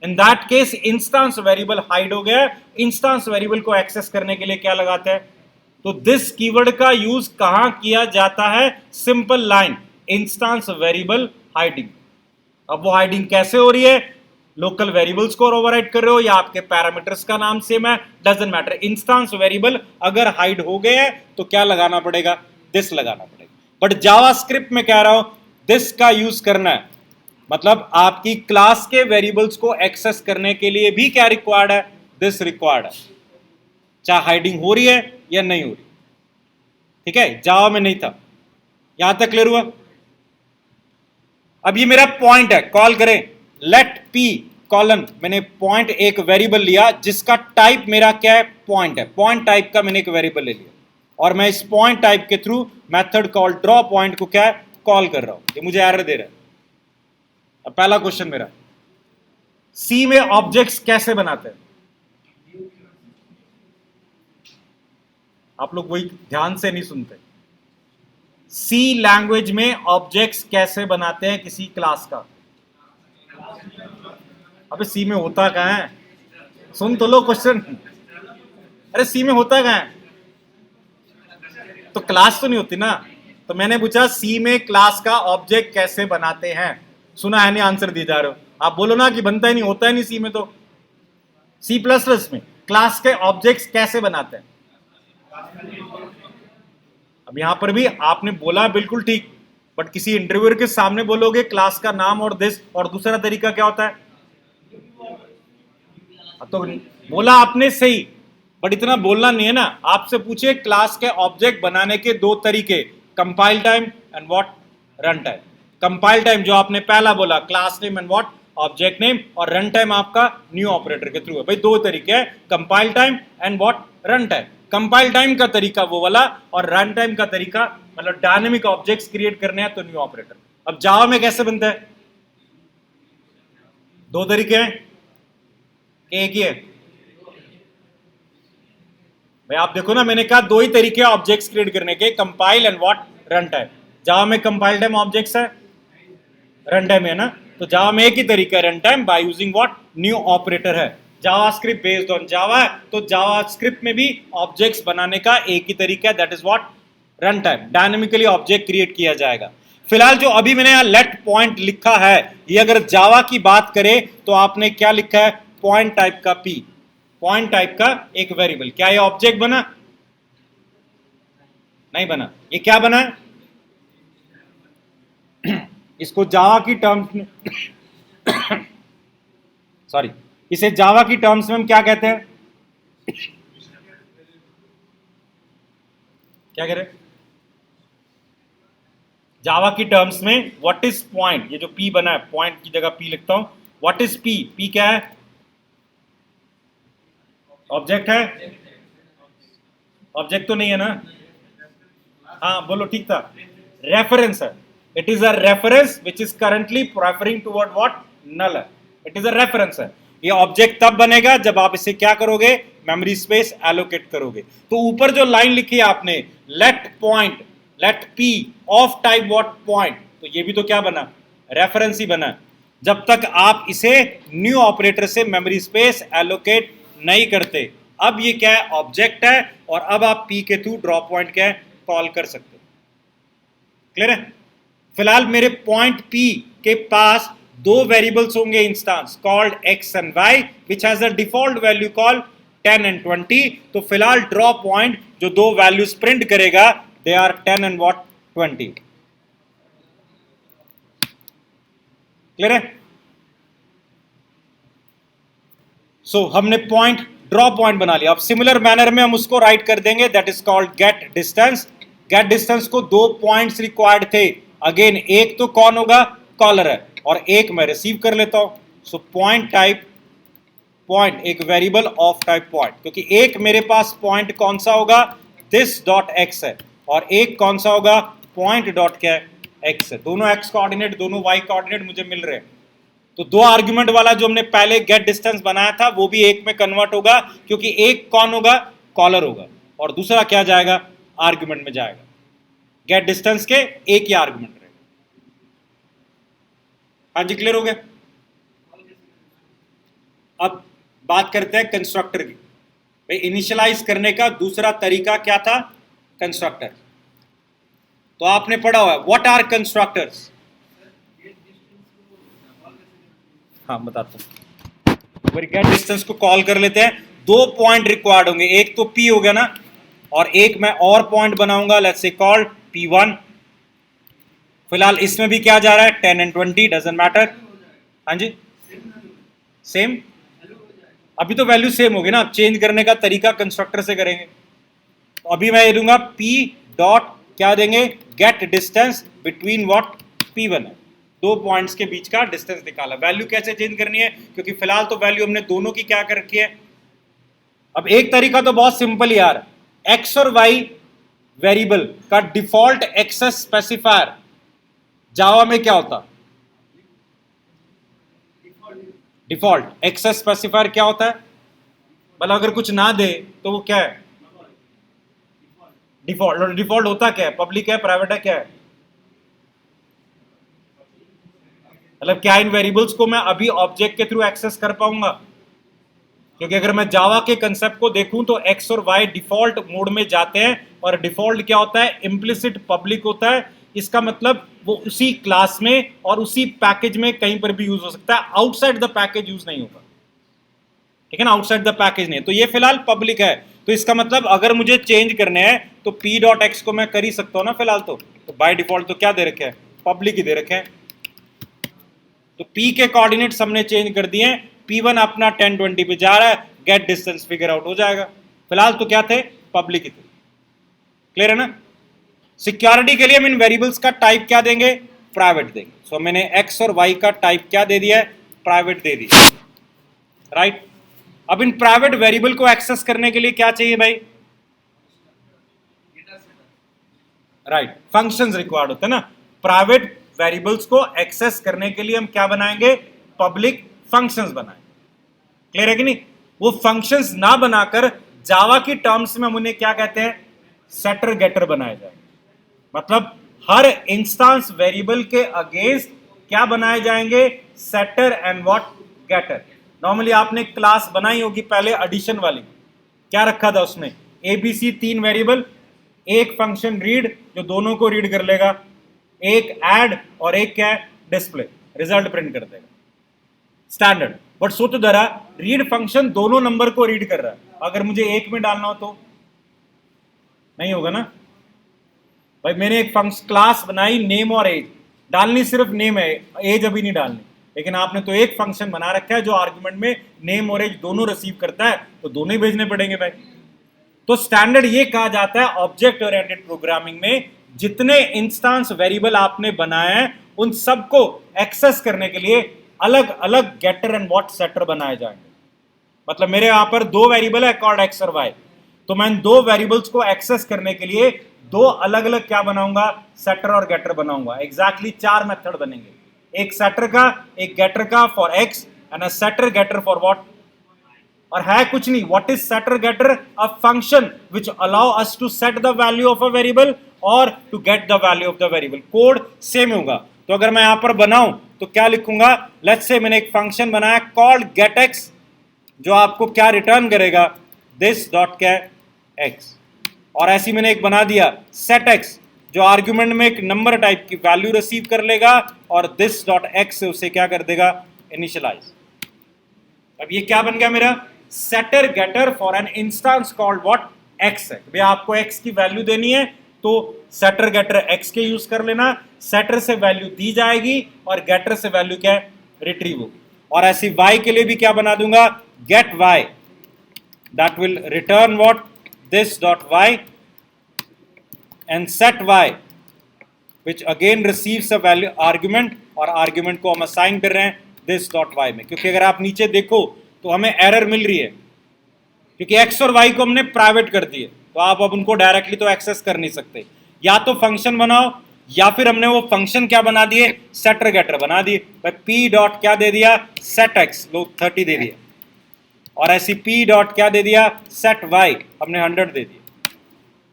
In that case instance variable hide हो गया। इंस्टेंस वेरिएबल को एक्सेस करने के लिए क्या लगाते हैं? तो दिस कीवर्ड का यूज कहां किया जाता है? Simple line, instance variable hiding. अब वो हाइडिंग कैसे हो रही है? लोकल वेरिएबल्स को ओवरराइड कर रहे हो या आपके पैरामीटर्स का नाम सेम है, डजंट मैटर। इंस्टेंस वेरिएबल अगर हाइड हो गए हैं तो क्या लगाना पड़ेगा? दिस लगाना पड़ेगा। बट जावास्क्रिप्ट में कह रहा हूं दिस का यूज करना है, मतलब आपकी क्लास के वेरिएबल्स को एक्सेस करने के लिए भी क्या रिक्वायर्ड है? दिस रिक्वायर्ड है, चाहे हाइडिंग हो रही है या नहीं हो रही। ठीक है, जावा में नहीं था। यहां तक क्लियर हुआ? अब ये मेरा पॉइंट है, कॉल करें लेट पी कॉलन, मैंने पॉइंट एक वेरिएबल लिया जिसका टाइप मेरा क्या है? पॉइंट है। पॉइंट टाइप का मैंने एक वेरिएबल ले लिया, और मैं इस पॉइंट टाइप के through method call draw point को क्या है? कॉल कर रहा हूं। ये मुझे एरर दे रहा है। अब पहला क्वेश्चन मेरा, सी में ऑब्जेक्ट्स कैसे बनाते हैं? आप लोग वही ध्यान से नहीं सुनते। सी लैंग्वेज में ऑब्जेक्ट्स कैसे बनाते हैं किसी क्लास का? अबे सी में होता कहां है? सुन तो लो क्वेश्चन। अरे सी में होता कहां है? तो क्लास तो नहीं होती ना। तो मैंने पूछा सी में क्लास का ऑब्जेक्ट कैसे बनाते हैं। सुना है नहीं? आंसर दिए जा रहे हो। आप बोलो ना कि बनता ही नहीं, होता ही नहीं सी में। तो सी प्लस प्लस में क्लास के ऑब्जेक्ट्स कैसे बनाते हैं? अब यहां पर भी आपने बोला बिल्कुल ठीक, बट किसी इंटरव्यूअर के सामने बोलोगे क्लास का नाम और दिस, और दूसरा तरीका क्या होता है? तो बोला आपने सही, बट इतना बोलना नहीं है ना। आपसे पूछे क्लास के ऑब्जेक्ट बनाने के दो तरीके, compile time and what run time. Compile time जो आपने पहला बोला, class name and what object name, और रन टाइम आपका न्यू ऑपरेटर के थ्रू है। भाई दो तरीके हैं, compile time and what run time. Compile time का तरीका वो वाला, और रन टाइम का तरीका मतलब डायनेमिक ऑब्जेक्ट्स क्रिएट करने हैं तो न्यू ऑपरेटर। अब जावा में कैसे बनता है? दो तरीके हैं, एक ही है? भाई आप देखो ना, मैंने कहा दो ही तरीके ऑब्जेक्ट्स क्रिएट करने के, compile and what run time. Java में कंपाइल टाइम ऑब्जेक्ट्स है, रन टाइम है ना। तो जावा में एक ही तरीका है, run time by using what new operator है। जावास्क्रिप्ट बेस्ड ऑन जावा है, तो जावास्क्रिप्ट में भी ऑब्जेक्ट्स बनाने का एक ही तरीका है, that is what run time. Dynamically object create किया जाएगा। फिलहाल जो अभी मैंने यहां लेट पॉइंट लिखा है, ये अगर जावा की बात करें तो आपने क्या लिखा है? पॉइंट टाइप का पी, पॉइंट टाइप का एक वेरिएबल। क्या ये ऑब्जेक्ट बना? नहीं बना। ये क्या बना है? इसको जावा की टर्म्स में सॉरी, इसे जावा की टर्म्स में हम क्या कहते हैं? क्या कह रहे हैं? जावा की टर्म्स में व्हाट इज पॉइंट? ये जो पी बना है, पॉइंट की जगह पी लिखता हूं। What is P? पी क्या है? ऑब्जेक्ट है? ऑब्जेक्ट तो नहीं है ना? हाँ बोलो, ठीक था। रेफरेंस है। It is a reference which is currently referring toward what? Null है। इट इज अ रेफरेंस है। ये ऑब्जेक्ट तब बनेगा जब आप इसे क्या करोगे, मेमोरी स्पेस एलोकेट करोगे। तो ऊपर जो लाइन लिखी है आपने, let point, let P of type what point, तो ये भी तो क्या बना, रेफरेंस ही बना। जब तक आप इसे न्यू ऑपरेटर से मेमोरी स्पेस एलोकेट नहीं करते। अब ये क्या है, ऑब्जेक्ट है, और अब आप पी के थ्रू ड्रॉ पॉइंट क्या है, कॉल कर सकते हो। क्लियर है? फिलहाल मेरे पॉइंट पी के पास दो वेरिएबल्स होंगे instance called X and Y, which has a default value called 10 and 20। तो फिलहाल ड्रॉ पॉइंट जो दो वैल्यूज प्रिंट करेगा, they are 10 and what 20। Clear है? सो हमने पॉइंट, ड्रॉ पॉइंट बना लिया। अब सिमिलर मैनर में हम उसको राइट कर देंगे, that is called get distance. Get distance को दो पॉइंट्स रिक्वायर्ड थे। अगेन एक तो कौन होगा, कॉलर है, और एक मैं रिसीव कर लेता हूं। सो पॉइंट टाइप पॉइंट, एक वेरिएबल ऑफ टाइप पॉइंट, क्योंकि एक मेरे पास पॉइंट कौन सा होगा, दिस डॉट एक्स है, और एक कौन सा होगा, पॉइंट डॉट क्या है, एक्स है। दोनों एक्स कोऑर्डिनेट, दोनों वाई कोऑर्डिनेट मुझे मिल रहे हैं। तो दो आर्ग्यूमेंट वाला जो हमने पहले गेट डिस्टेंस बनाया था, वो भी एक में कन्वर्ट होगा, क्योंकि एक कौन होगा, कॉलर होगा, और दूसरा क्या जाएगा, आर्ग्यूमेंट में जाएगा। गेट डिस्टेंस के एक ही आर्ग्यूमेंट रहेगा। हाँ जी, क्लियर हो गया? अब बात करते हैं कंस्ट्रक्टर की। भाई इनिशियलाइज करने का दूसरा तरीका क्या था, कंस्ट्रक्टर। तो आपने पढ़ा हुआ, व्हाट आर कंस्ट्रक्टर्स। हाँ बताता हूं। गेट डिस्टेंस को कॉल कर लेते हैं। दो पॉइंट रिक्वायर्ड होंगे, एक तो पी हो गया ना, और एक मैं और पॉइंट बनाऊंगा, लेट्स से कॉल्ड P1। फिलहाल इसमें भी क्या जा रहा है, 10 एंड 20, डजंट मैटर। हाँ जी, सेम। अभी तो वैल्यू सेम होगी ना, चेंज करने का तरीका कंस्ट्रक्टर से करेंगे। तो अभी मैं ये दूंगा P डॉट, क्या देंगे, gate distance between what, P1 है, दो पॉइंट्स के बीच का डिस्टेंस निकाला। वैल्यू कैसे चेंज करनी है, क्योंकि फिलहाल तो वैल्यू हमने दोनों की क्या कर रखी है। अब एक तरीका तो बहुत सिंपल यार, एक्स और वाई वेरिएबल का डिफॉल्ट एक्सेस स्पेसिफायर जावा में क्या होता, डिफॉल्ट एक्सेस स्पेसिफायर क्या होता है, मतलब अगर कुछ ना दे तो वो क्या है, डिफॉल्ट। और डिफॉल्ट होता क्या है, पब्लिक है, प्राइवेट है, क्या है, मतलब क्या इन वेरिएबल्स को मैं अभी ऑब्जेक्ट के थ्रू एक्सेस कर पाऊंगा। क्योंकि अगर मैं जावा के कंसेप्ट को देखूं तो एक्स और वाई डिफॉल्ट मोड में जाते हैं, और डिफॉल्ट क्या होता है, इम्प्लिसिट पब्लिक होता है। इसका मतलब वो उसी क्लास में और उसी पैकेज में कहीं पर भी यूज हो सकता है, आउटसाइड द पैकेज यूज नहीं होगा। ठीक है ना, आउटसाइड द पैकेज नहीं। तो ये फिलहाल पब्लिक है, तो इसका मतलब अगर मुझे चेंज करने हैं तो पी डॉट एक्स को मैं कर ही सकता हूं ना फिलहाल। तो बाय डिफॉल्ट तो क्या दे रखे हैं, पब्लिक ही दे रखे हैं। तो P के कोऑर्डिनेट्स हमने चेंज कर दिए हैं, P1 अपना 10 20 पे जा रहा है, गेट डिस्टेंस फिगर आउट हो जाएगा। फिलहाल तो क्या थे, पब्लिक ही थे। क्लियर है ना? सिक्योरिटी के लिए हम इन वेरिएबल्स का टाइप क्या देंगे, प्राइवेट देंगे। सो मैंने x और y का टाइप क्या दे दिया है, प्राइवेट दे दिया, राइट। अब इन प्राइवेट वेरिएबल को एक्सेस करने के लिए क्या चाहिए भाई, राइट, फंक्शंस रिक्वायर्ड होते हैं ना। प्राइवेट वेरिएबल्स को एक्सेस करने के लिए हम क्या बनाएंगे, पब्लिक फंक्शंस बनाएंगे। क्लियर है कि नहीं? वो फंक्शंस ना बनाकर जावा की टर्म्स में हम उन्हें क्या कहते हैं, सेटर गेटर बनाया जाए। मतलब हर इंस्टेंस वेरिएबल के अगेंस्ट क्या बनाए जाएंगे, setter and what, getter. Normally आपने क्लास बनाई होगी पहले एडिशन वाली, क्या रखा था उसमें, एबीसी 3 वेरिएबल, एक फंक्शन रीड जो दोनों को रीड कर लेगा, एक ऐड और एक क्या है, डिस्प्ले, रिजल्ट प्रिंट कर देगा, स्टैंडर्ड। बट सोचो जरा, रीड फंक्शन दोनों नंबर को रीड कर रहा है, अगर मुझे एक में डालना हो तो नहीं होगा ना भाई। मैंने एक फंक्शन क्लास बनाई, नेम और एज डालनी, सिर्फ नेम है, एज अभी नहीं डालनी। लेकिन आपने तो एक फंक्शन बना रखा है जो आर्गुमेंट में नेम और एज दोनों रिसीव करता है, तो दोनों ही भेजने पड़ेंगे भाई। तो स्टैंडर्ड ये कहा जाता है ऑब्जेक्ट ओरिएंटेड प्रोग्रामिंग में, जितने इंस्टेंस वेरिएबल आपने बनाए हैं उन सबको एक्सेस करने के लिए अलग अलग गेटर एंड व्हाट सेटर बनाए जाएंगे। मतलब मेरे यहां पर दो वेरिएबल है कॉल्ड एक्स और वाई, तो मैं इन दो वेरिएबल्स को एक्सेस करने के लिए दो अलग अलग क्या बनाऊंगा, सेटर और गेटर बनाऊंगा। एग्जैक्टली 4 मेथड बनेंगे, एक सेटर का, एक गेटर का for X and a setter getter for what, और है कुछ नहीं. What is setter getter? A function which allow us to set the value of a variable और to get the value of the variable. Code same होगा. तो अगर मैं यहां पर बनाऊं तो क्या लिखूंगा? लेट्स से मैंने एक फंक्शन बनाया कॉल्ड गेट एक्स, जो आपको क्या रिटर्न करेगा? दिस डॉट क्या एक्स. और ऐसी मैंने एक बना दिया सेट एक्स, जो आर्ग्यूमेंट में एक नंबर टाइप की वैल्यू रिसीव कर लेगा और दिस डॉट एक्स से उसे क्या कर देगा? इनिशियलाइज. अब ये क्या बन गया मेरा? Setter getter for an instance called what? X है. भैया आपको एक्स की वैल्यू देनी है तो सेटर गेटर एक्स के यूज कर लेना. सेटर से वैल्यू दी जाएगी और गेटर से वैल्यू क्या है? रिट्रीव होगी. और ऐसी वाई के लिए भी क्या बना दूंगा? Get Y, that will return what? This dot Y, and set Y which again receives a value argument, और आर्ग्यूमेंट को हम असाइन कर रहे हैं दिस डॉट वाई में. क्योंकि अगर आप नीचे देखो तो हमें एरर मिल रही है, क्योंकि एक्स और वाई को हमने प्राइवेट कर दिए, तो आप अब उनको डायरेक्टली तो एक्सेस कर नहीं सकते. या तो फंक्शन बनाओ या फिर हमने वो फंक्शन क्या बना दिए? सेटर गेटर बना दिए. पी डॉट क्या दे दिया? सेट एक्स, लो 30 दे दिया. और ऐसी पी डॉट क्या दे दिया? सेट वाई, हमने 100 दे दिया.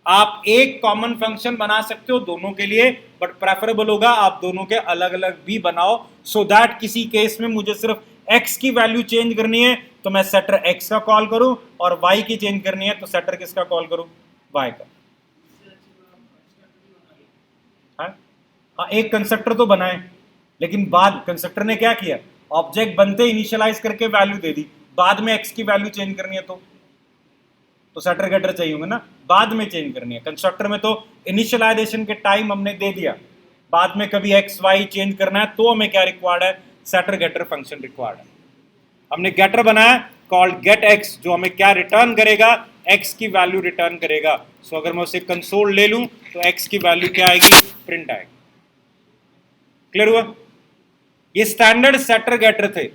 आप एक कॉमन फंक्शन बना सकते हो दोनों के लिए, बट प्रेफरेबल होगा आप दोनों के अलग अलग भी बनाओ, सो दैट किसी केस में मुझे सिर्फ x की वैल्यू चेंज करनी है तो मैं सेटर x का कॉल करूं, और y की चेंज करनी है तो सेटर किसका कॉल करूं? y का. हाँ, एक कंस्ट्रक्टर तो बनाए, लेकिन बाद कंस्ट्रक्टर ने क्या किया? ऑब्जेक्ट बनते इनिशियलाइज करके वैल्यू दे दी. बाद में x की वैल्यू चेंज करनी है तो सेटर गेटर चाहिए होंगे ना, बाद में चेंज करनी है. कंस्ट्रक्टर में तो इनिशियलाइजेशन के टाइम हमने दे दिया, बाद में कभी एक्स वाई चेंज करना है तो हमें क्या रिक्वायर्ड है? सेटर गेटर फंक्शन रिक्वायर्ड है. हमने गेटर बनाया कॉल्ड गेट एक्स, जो हमें क्या रिटर्न करेगा? एक्स की वैल्यू रिटर्न करेगा. सो अगर मैं उसे कंसोल ले लूं तो एक्स की वैल्यू क्या आएगी? प्रिंट आएगी. क्लियर हुआ? ये स्टैंडर्ड सेटर गेटर थे.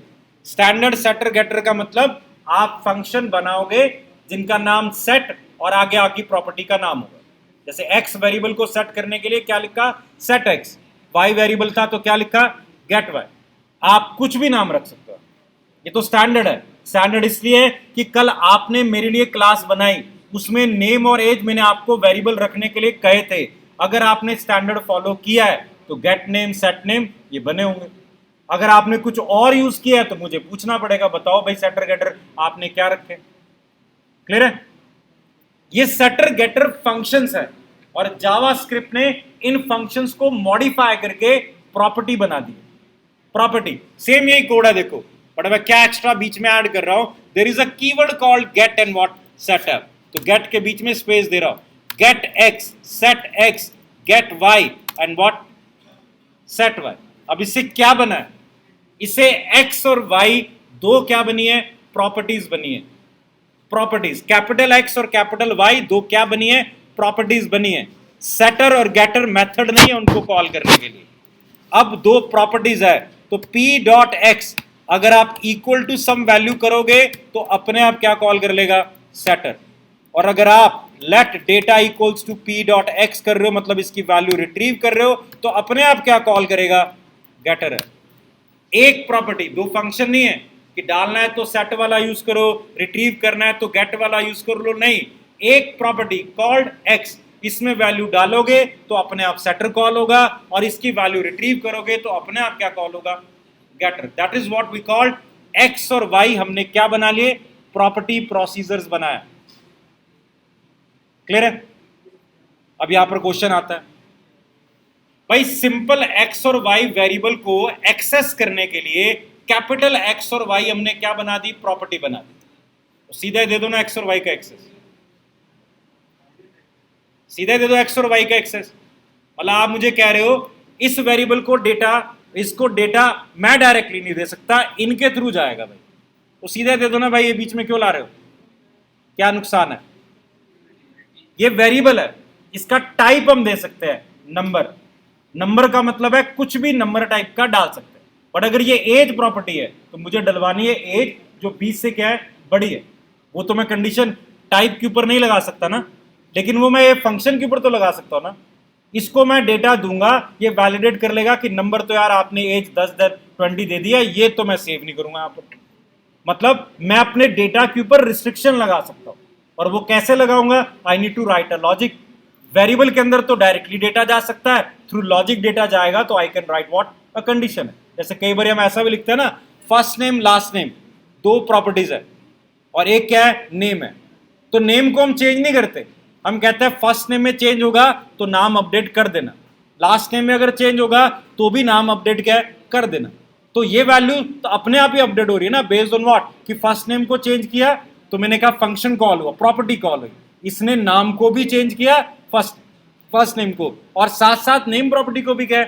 स्टैंडर्ड सेटर गेटर का मतलब आप फंक्शन बनाओगे जिनका नाम सेट और आगे आगे प्रॉपर्टी का नाम होगा. जैसे x वेरिएबल को सेट करने के लिए क्या लिखा? Set x. y वेरिएबल था तो क्या लिखा? Get y. आप कुछ भी नाम रख सकते हो. ये तो स्टैंडर्ड है. स्टैंडर्ड इसलिए कि कल आपने मेरे लिए क्लास बनाई, उसमें नेम और एज मैंने आपको वेरिएबल रखने के लिए कहे थे. अगर आपने स्टैंडर्ड फॉलो किया है तो गेट नेम, सेट नेम ये बने होंगे. अगर आपने कुछ और यूज किया है तो मुझे पूछना पड़ेगा, बताओ भाई सेटर गेटर आपने क्या रखे. क्लियर है? ये सेटर गेटर फंक्शंस है, और जावास्क्रिप्ट ने इन फंक्शंस को मॉडिफाई करके प्रॉपर्टी बना दी. प्रॉपर्टी सेम यही कोड है देखो, बट मैं क्या एक्स्ट्रा बीच में ऐड कर रहा हूं? There is a keyword called get and what? Setup. तो गेट के बीच में स्पेस दे रहा हूं. Get X, set X, get Y and what? Set Y. अब इससे क्या बना है? इसे एक्स और वाई दो क्या बनी है? प्रॉपर्टीज बनी है. प्रॉपर्टीज कैपिटल एक्स और कैपिटल वाई दो क्या बनी है? प्रॉपर्टीज बनी है. सेटर और गेटर मेथड नहीं है उनको कॉल करने के लिए. अब दो प्रॉपर्टीज है, तो p डॉट एक्स अगर आप इक्वल टू सम वैल्यू करोगे तो अपने आप क्या कॉल कर लेगा? सेटर. और अगर आप let data equals to p dot X कर रहे हो, मतलब इसकी वैल्यू रिट्रीव कर रहे हो, तो अपने आप क्या कॉल करेगा? गेटर है. एक प्रॉपर्टी, दो फंक्शन नहीं है कि डालना है तो सेट वाला यूज करो, रिट्रीव करना है तो गेट वाला यूज कर लो. नहीं, एक प्रॉपर्टी कॉल्ड एक्स, इसमें वैल्यू डालोगे तो अपने आप सेटर कॉल होगा, और इसकी वैल्यू रिट्रीव करोगे तो अपने आप क्या कॉल होगा? Getter. That is what we called X और वाई. हमने क्या बना लिए? प्रॉपर्टी प्रोसीजर्स बनाया. क्लियर है? अब यहां पर क्वेश्चन आता है, भाई सिंपल एक्स और वाई वेरिएबल को एक्सेस करने के लिए कैपिटल एक्स और वाई हमने क्या बना दी? प्रॉपर्टी बना दी. तो सीधा दे दो ना एक्स और वाई का एक्सेस, सीधा दे दो एक्स और वाई का एक्सेस. मतलब आप मुझे कह रहे हो इस वेरिएबल को डेटा, इसको डेटा मैं डायरेक्टली नहीं दे सकता, इनके थ्रू जाएगा भाई. तो सीधा दे दो ना भाई, ये बीच में क्यों ला रहे हो? क्या नुकसान है? ये वेरिएबल है, इसका टाइप हम दे सकते हैं नंबर. नंबर का मतलब है कुछ भी नंबर टाइप का डाल सकते हैं. बट अगर ये एज प्रॉपर्टी है तो मुझे डलवानी है एज जो 20 से क्या है? बड़ी है. वो तो मैं कंडीशन टाइप के ऊपर नहीं लगा सकता ना, लेकिन वो मैं ये फंक्शन के ऊपर तो लगा सकता हूं ना. इसको मैं डेटा दूंगा, ये वैलिडेट कर लेगा कि नंबर तो यार आपने एज 10 20 दे दिया, ये तो मैं सेव नहीं करूंगा यहाँ पर। मतलब मैं अपने डेटा के ऊपर रिस्ट्रिक्शन लगा सकता हूं, और वो कैसे लगाऊंगा? I need to write a logic. Variable के अंदर तो डायरेक्टली डेटा जा सकता है, थ्रू लॉजिक डेटा जाएगा, तो I can write what? A condition है। जैसे कई बार हम ऐसा भी लिखते हैं ना, फर्स्ट नेम लास्ट नेम, दो प्रॉपर्टीज है, और एक क्या है? नेम है। तो नेम को हम चेंज नहीं करते, हम कहते हैं फर्स्ट नेम में चेंज होगा तो नाम अपडेट कर देना, लास्ट नेम में अगर चेंज होगा तो भी नाम अपडेट क्या कर देना। तो ये वैल्यू तो अपने आप ही अपडेट हो रही है ना, बेस्ड ऑन व्हाट? कि फर्स्ट नेम को चेंज किया तो मैंने कहा फंक्शन कॉल हुआ, प्रॉपर्टी कॉल हुई, इसने नाम को भी चेंज किया, फर्स्ट नेम को, और साथ साथ नेम प्रॉपर्टी को भी क्या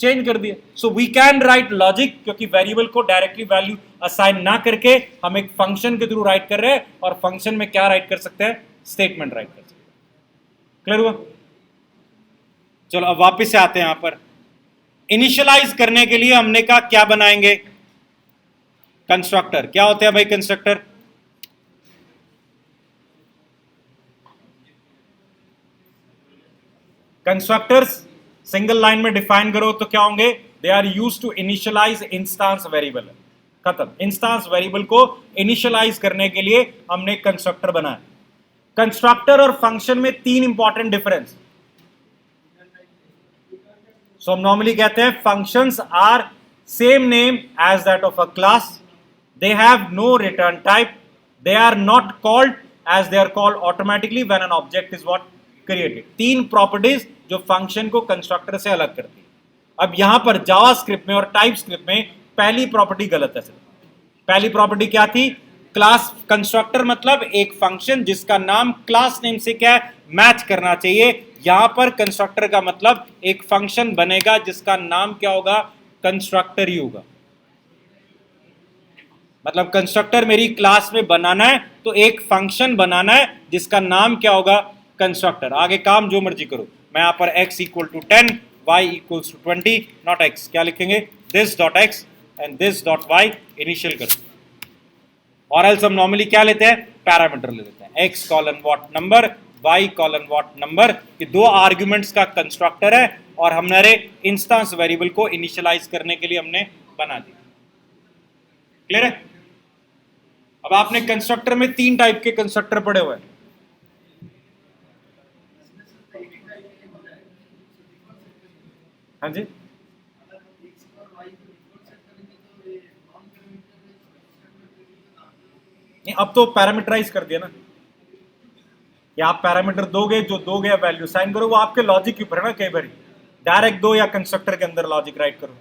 चेंज कर दिया। So we can write logic, क्योंकि वेरिएबल को डायरेक्टली वैल्यू असाइन ना करके हम एक फंक्शन के थ्रू राइट कर रहे हैं, और फंक्शन में क्या राइट कर सकते हैं? स्टेटमेंट राइट कर सकते हैं। क्लियर हुआ? चलो अब वापस से आते हैं यहां पर। इनिशियलाइज करने के लिए हमने कहा क्या बनाएंगे? कंस्ट्रक्टर। क्या होते हैं भाई कंस्ट्रक्टर? कंस्ट्रक्टर्स सिंगल लाइन में डिफाइन करो तो क्या होंगे? They are used to initialise instance variable. खत्म। इंस्टांस वेरिएबल को इनिशियलाइज करने के लिए हमने कंस्ट्रक्टर बनाया। कंस्ट्रक्टर और फंक्शन में तीन इंपॉर्टेंट डिफरेंस। सो हम नॉर्मली कहते हैं functions are same name as that of a class, they have no return type, they are not called as they are called automatically when an object is what? Created. तीन properties जो function को constructor से अलग करती है। अब यहां पर जावास्क्रिप्ट में और टाइपस्क्रिप्ट में पहली प्रॉपर्टी गलत है। पहली प्रॉपर्टी क्या थी? क्लास कंस्ट्रक्टर मतलब एक फंक्शन जिसका नाम क्लास नेम से क्या मैच करना चाहिए। यहां पर कंस्ट्रक्टर का मतलब एक फंक्शन बनेगा जिसका नाम क्या होगा? कंस्ट्रक्टर ही होगा। मतलब कंस्ट्रक्टर मेरी क्लास में बनाना है तो एक फंक्शन बनाना है जिसका नाम क्या होगा? कंस्ट्रक्टर। आगे काम जो मर्जी करो, मैं यहां पर x equal to 10, y equal to 20, not x। क्या लिखेंगे? This dot x and this dot y initial करो। और एल्स हम नॉर्मली क्या लेते हैं? पैरामीटर ले लेते हैं, x colon what number, y colon what number. ये दो आर्ग्यूमेंट्स का कंस्ट्रक्टर है, और हमने इंस्टेंस वेरिएबल को इनिशियलाइज करने के लिए हमने बना दिया। क्लियर है? अब आपने कंस्ट्रक्टर में तीन टाइप के कंस्ट्रक्टर पढ़े हुए हैं। हाँ जी, नहीं अब तो पैरामीटराइज कर दिया ना, कि आप पैरामीटर दोगे, जो दोगे वैल्यू साइन करो, वो आपके लॉजिक के ऊपर है ना। कई बार डायरेक्ट दो या कंस्ट्रक्टर के अंदर लॉजिक राइट करो।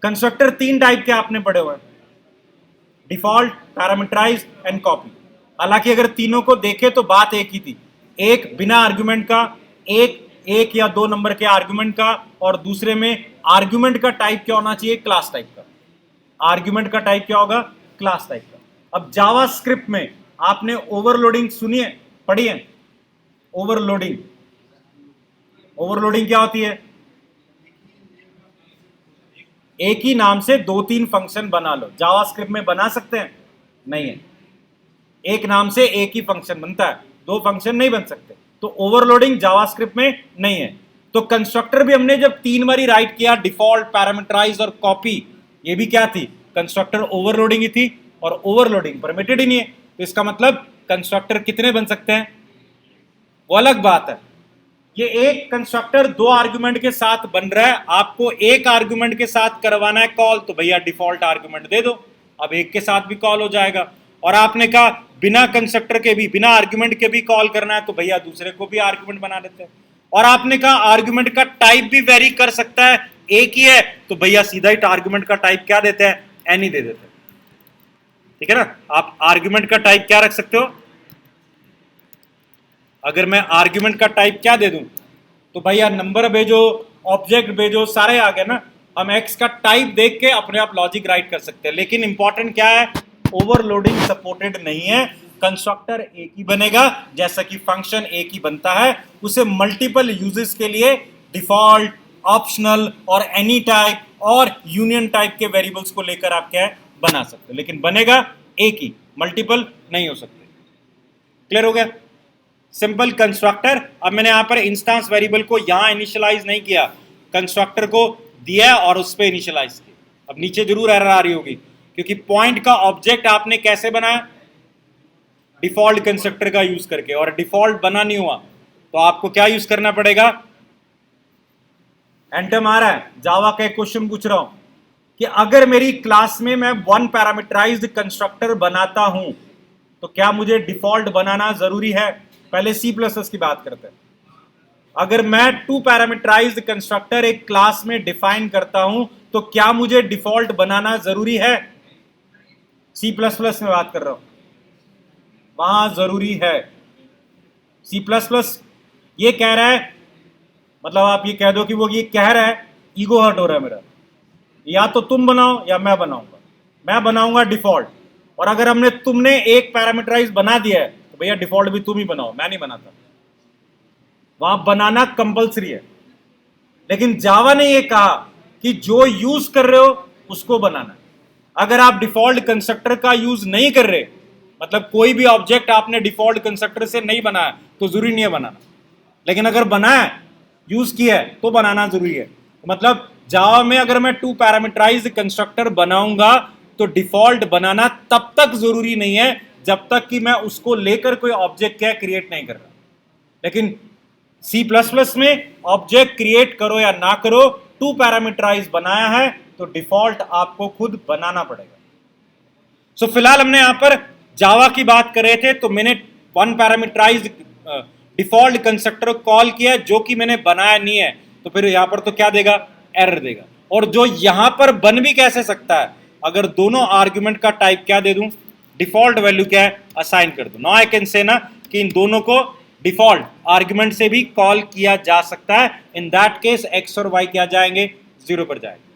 कंस्ट्रक्टर तीन टाइप के आपने पढ़े हुए हैं, डिफॉल्ट, पैरामीटराइज एंड कॉपी। हालांकि अगर तीनों को देखे तो बात एक ही थी, एक बिना आर्गुमेंट का, एक या दो नंबर के आर्गुमेंट का, और दूसरे में आर्गुमेंट का टाइप क्या होना चाहिए? क्लास टाइप का। आर्गुमेंट का टाइप क्या होगा? क्लास टाइप का। अब जावास्क्रिप्ट में आपने ओवरलोडिंग सुनी है, पढ़ी है? ओवरलोडिंग, ओवरलोडिंग क्या होती है? एक ही नाम से दो तीन फंक्शन बना लो। जावास्क्रिप्ट में बना सकते हैं? नहीं है। एक नाम से एक ही फंक्शन बनता है, दो फंक्शन नहीं बन सकते। तो ओवरलोडिंग जावास्क्रिप्ट में नहीं है। तो कंस्ट्रक्टर भी हमने जब तीन बारी राइट किया, डिफॉल्ट, पैरामीटराइज और कॉपी, ये भी क्या थी? कंस्ट्रक्टर ओवरलोडिंग ही थी, और ओवरलोडिंग परमिटेड ही नहीं है। तो इसका मतलब कंस्ट्रक्टर कितने बन सकते हैं? वो अलग बात है। ये एक कंस्ट्रक्टर दो आर्गुमेंट के साथ बन रहा है, आपको एक आर्गुमेंट के साथ करवाना है कॉल, तो भैया डिफॉल्ट आर्गुमेंट दे दो, अब एक के साथ भी कॉल हो जाएगा। और आपने कहा बिना कंस्ट्रक्टर के भी, बिना आर्गुमेंट के भी कॉल करना है, तो भैया दूसरे को भी आर्गुमेंट बना देते हैं। और आपने कहा आर्गुमेंट का टाइप भी वेरी कर सकता है, एक ही है, तो भैया सीधा ही आर्गुमेंट का टाइप क्या देते हैं? एनी दे देते हैं। ठीक है ना? आप आर्गुमेंट का टाइप क्या रख सकते हो? अगर मैं आर्गुमेंट का टाइप क्या दे दूं, तो भैया नंबर भेजो, ऑब्जेक्ट भेजो, सारे आ गए ना। हम एक्स का टाइप देख के अपने आप लॉजिक राइट कर सकते हैं। लेकिन इंपॉर्टेंट क्या है? ओवरलोडिंग सपोर्टेड नहीं है। कंस्ट्रक्टर एक ही बनेगा, जैसा कि फंक्शन एक ही बनता है। उसे मल्टीपल यूजेस के लिए डिफॉल्ट, ऑप्शनल और एनी टाइप और यूनियन टाइप के वेरिएबल्स को लेकर आप क्या बना सकते हो, लेकिन बनेगा एक ही, मल्टीपल नहीं हो सकते। क्लियर हो गया? Simple constructor. अब मैंने यहां पर इंस्टेंस वेरिएबल को यहां इनिशियलाइज नहीं किया, कंस्ट्रक्टर को दिया और उस पर इनिशियलाइज किया। अब नीचे जरूर एरर आ रही होगी, क्योंकि पॉइंट का ऑब्जेक्ट आपने कैसे बनाया, डिफॉल्ट कंस्ट्रक्टर का यूज करके, और डिफॉल्ट बना नहीं हुआ तो आपको क्या यूज करना पड़ेगा। एंटर आ रहा है, जावा का एक क्वेश्चन पूछ रहा हूं कि अगर मेरी क्लास में मैं वन पैरामीटराइज्ड कंस्ट्रक्टर बनाता हूं तो क्या मुझे डिफॉल्ट बनाना जरूरी है। पहले सी प्लस प्लस की बात करते हैं। अगर मैं टू पैरामीटराइज्ड कंस्ट्रक्टर एक क्लास में डिफाइन करता हूं तो क्या मुझे डिफॉल्ट बनाना जरूरी है। सी प्लस प्लस में बात कर रहा हूं, वहां जरूरी है। सी प्लस प्लस ये कह रहा है, मतलब आप ये कह दो कि वो ये कह रहा है, ईगो हर्ट हो रहा है मेरा, या तो तुम बनाओ या मैं बनाऊंगा, मैं बनाऊंगा डिफॉल्ट। और अगर तुमने एक पैरामीटराइज बना दिया है तो भैया डिफॉल्ट भी तुम ही बनाओ, मैं नहीं बनाता। वहां बनाना कंपलसरी है। लेकिन जावा ने ये कहा कि जो यूज कर रहे हो उसको बनाना। अगर आप डिफॉल्ट कंस्ट्रक्टर का यूज नहीं कर रहे, मतलब कोई भी ऑब्जेक्ट आपने डिफॉल्ट कंस्ट्रक्टर से नहीं बनाया तो जरूरी नहीं है बनाना। लेकिन अगर बनाया, यूज किया है, तो बनाना जरूरी है। मतलब जावा में अगर मैं टू पैरामीटराइज्ड कंस्ट्रक्टर बनाऊंगा तो डिफॉल्ट बनाना तब तक जरूरी नहीं है जब तक कि मैं उसको लेकर कोई ऑब्जेक्ट क्या क्रिएट नहीं कर रहा। लेकिन सी प्लस प्लस में ऑब्जेक्ट क्रिएट करो या ना करो, टू पैरामीटराइज बनाया है तो डिफॉल्ट आपको खुद बनाना पड़ेगा। सो फिलहाल हमने यहां पर जावा की बात कर रहे थे, तो मैंने one parameterised default constructor call किया जो कि मैंने बनाया नहीं है, तो फिर यहां पर तो क्या देगा, एरर देगा। और जो यहां पर बन भी कैसे सकता है, अगर दोनों आर्ग्यूमेंट का टाइप क्या दे दूं, डिफॉल्ट वैल्यू क्या है, असाइन कर दूं। नाउ आई कैन से ना कि इन दोनों को डिफॉल्ट आर्ग्यूमेंट से भी कॉल किया जा सकता है। इन दैट केस एक्स और वाई क्या जाएंगे, 0 पर जाएंगे।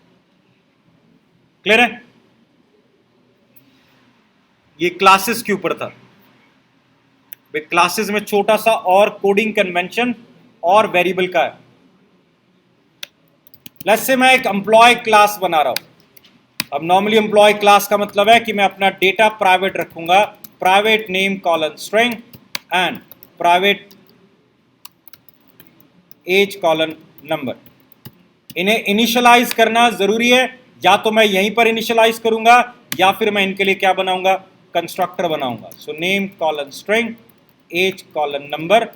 क्लियर है। ये क्लासेस के ऊपर था। क्लासेस में छोटा सा और कोडिंग कन्वेंशन और वेरिएबल का है। लेट्स से मैं एक एम्प्लॉय क्लास बना रहा हूं। अब नॉर्मली एम्प्लॉय क्लास का मतलब है कि मैं अपना डेटा प्राइवेट रखूंगा, private name colon string and private age colon number. इन्हें इनिशियलाइज करना जरूरी है, या तो मैं यहीं पर इनिशियलाइज करूंगा या फिर मैं इनके लिए क्या बनाऊंगा, कंस्ट्रक्टर बनाऊंगा। So name colon string age colon number,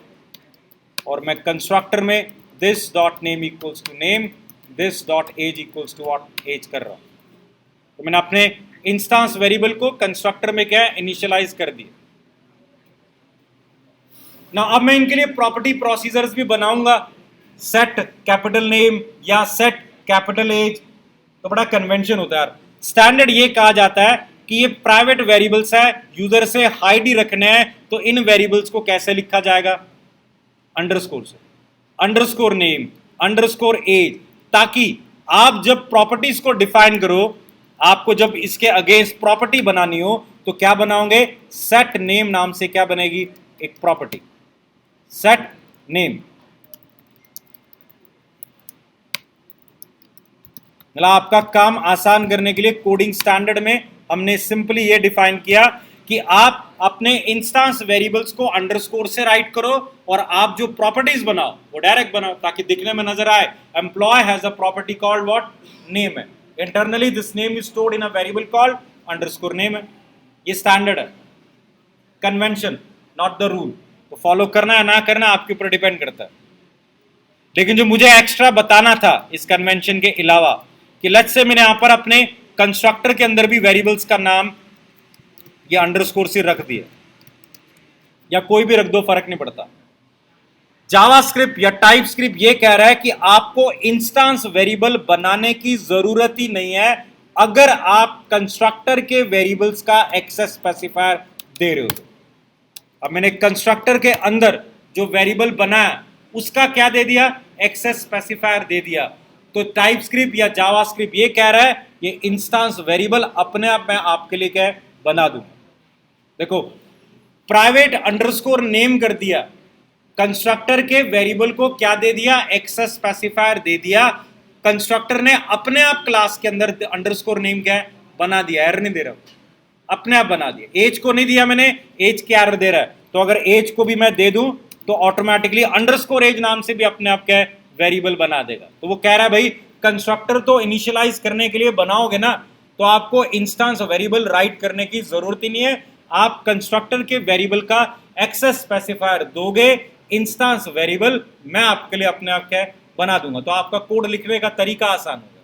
और मैं कंस्ट्रक्टर में this dot name equals to name, this dot age equals to what age कर रहा हूं। तो मैंने अपने इंस्टेंस वेरिएबल को कंस्ट्रक्टर में क्या इनिशियलाइज कर दिया। ना अब मैं इनके लिए प्रॉपर्टी प्रोसीजर्स भी बनाऊंगा, सेट कैपिटल नेम या सेट कैपिटल एज। तो बड़ा कन्वेंशन होता है यार। स्टैंडर्ड ये कहा जाता है कि ये प्राइवेट वेरिएबल्स है, यूजर से हाइड ही रखने हैं, तो इन वेरिएबल्स को कैसे लिखा जाएगा, अंडरस्कोर से, अंडरस्कोर नेम अंडरस्कोर एज, ताकि आप जब प्रॉपर्टीज को डिफाइन करो, आपको जब इसके अगेंस्ट प्रॉपर्टी बनानी हो तो क्या बनाओगे, सेट नेम नाम से क्या बनेगी, एक प्रॉपर्टी सेट नेम। मतलब आपका काम आसान करने के लिए कोडिंग स्टैंडर्ड में हमने सिंपली ये डिफाइन किया कि आप अपने इंस्टेंस वेरिएबल्स को अंडरस्कोर से राइट करो और आप जो प्रॉपर्टीज बनाओ वो डायरेक्ट बनाओ ताकि दिखने में नजर आए। Employee has a property called what, name है। Internally this name is stored in a variable called underscore name है। ये स्टैंडर्ड है, कन्वेंशन नॉट द रूल। तो फॉलो करना है ना करना आपके ऊपर डिपेंड करता है। लेकिन जो मुझे एक्स्ट्रा बताना था इस कन्वेंशन के अलावा, कि लेट्स से मैंने यहां पर अपने कंस्ट्रक्टर के अंदर भी वेरिएबल्स का नाम या अंडरस्कोर से रख दिया, या कोई भी रख दो, फर्क नहीं पड़ता। जावास्क्रिप्ट या टाइपस्क्रिप्ट ये कह रहा है कि आपको इंस्टेंस वेरिएबल बनाने की जरूरत ही नहीं है अगर आप कंस्ट्रक्टर के वेरिएबल्स का एक्सेस स्पेसिफायर दे रहे हो। अब मैंने कंस्ट्रक्टर के अंदर जो वेरिएबल बनाया उसका क्या दे दिया, एक्सेस स्पेसिफायर दे दिया। तो टाइपस्क्रिप्ट या जावास्क्रिप्ट ये कह रहा है ये इंस्टेंस वेरिएबल अपने आप मैं आपके लिए क्या बना दूंगा। देखो, प्राइवेट अंडरस्कोर नेम कर दिया, कंस्ट्रक्टर के वेरिएबल को क्या दे दिया, एक्सेस स्पेसिफायर दे दिया। कंस्ट्रक्टर ने अपने आप क्लास के अंदर अंडरस्कोर नेम क्या है बना दिया, एरर नहीं दे रहा, अपने आप बना दिया। एज को नहीं दिया मैंने, एज क्या एरर दे रहा है। तो अगर एज को भी मैं दे दूं तो ऑटोमेटिकली अंडरस्कोर एज नाम से भी अपने आप क्या वेरिएबल बना देगा। तो वो कह रहा है भाई कंस्ट्रक्टर तो इनिशियलाइज करने के लिए बनाओगे ना, तो आपको इंस्टेंस वेरिएबल राइट करने की जरूरत ही नहीं है। आप कंस्ट्रक्टर के वेरिएबल का एक्सेस स्पेसिफायर दोगे, इंस्टेंस वेरिएबल मैं आपके लिए अपने आप क्या बना दूंगा, तो आपका कोड लिखने का तरीका आसान होगा।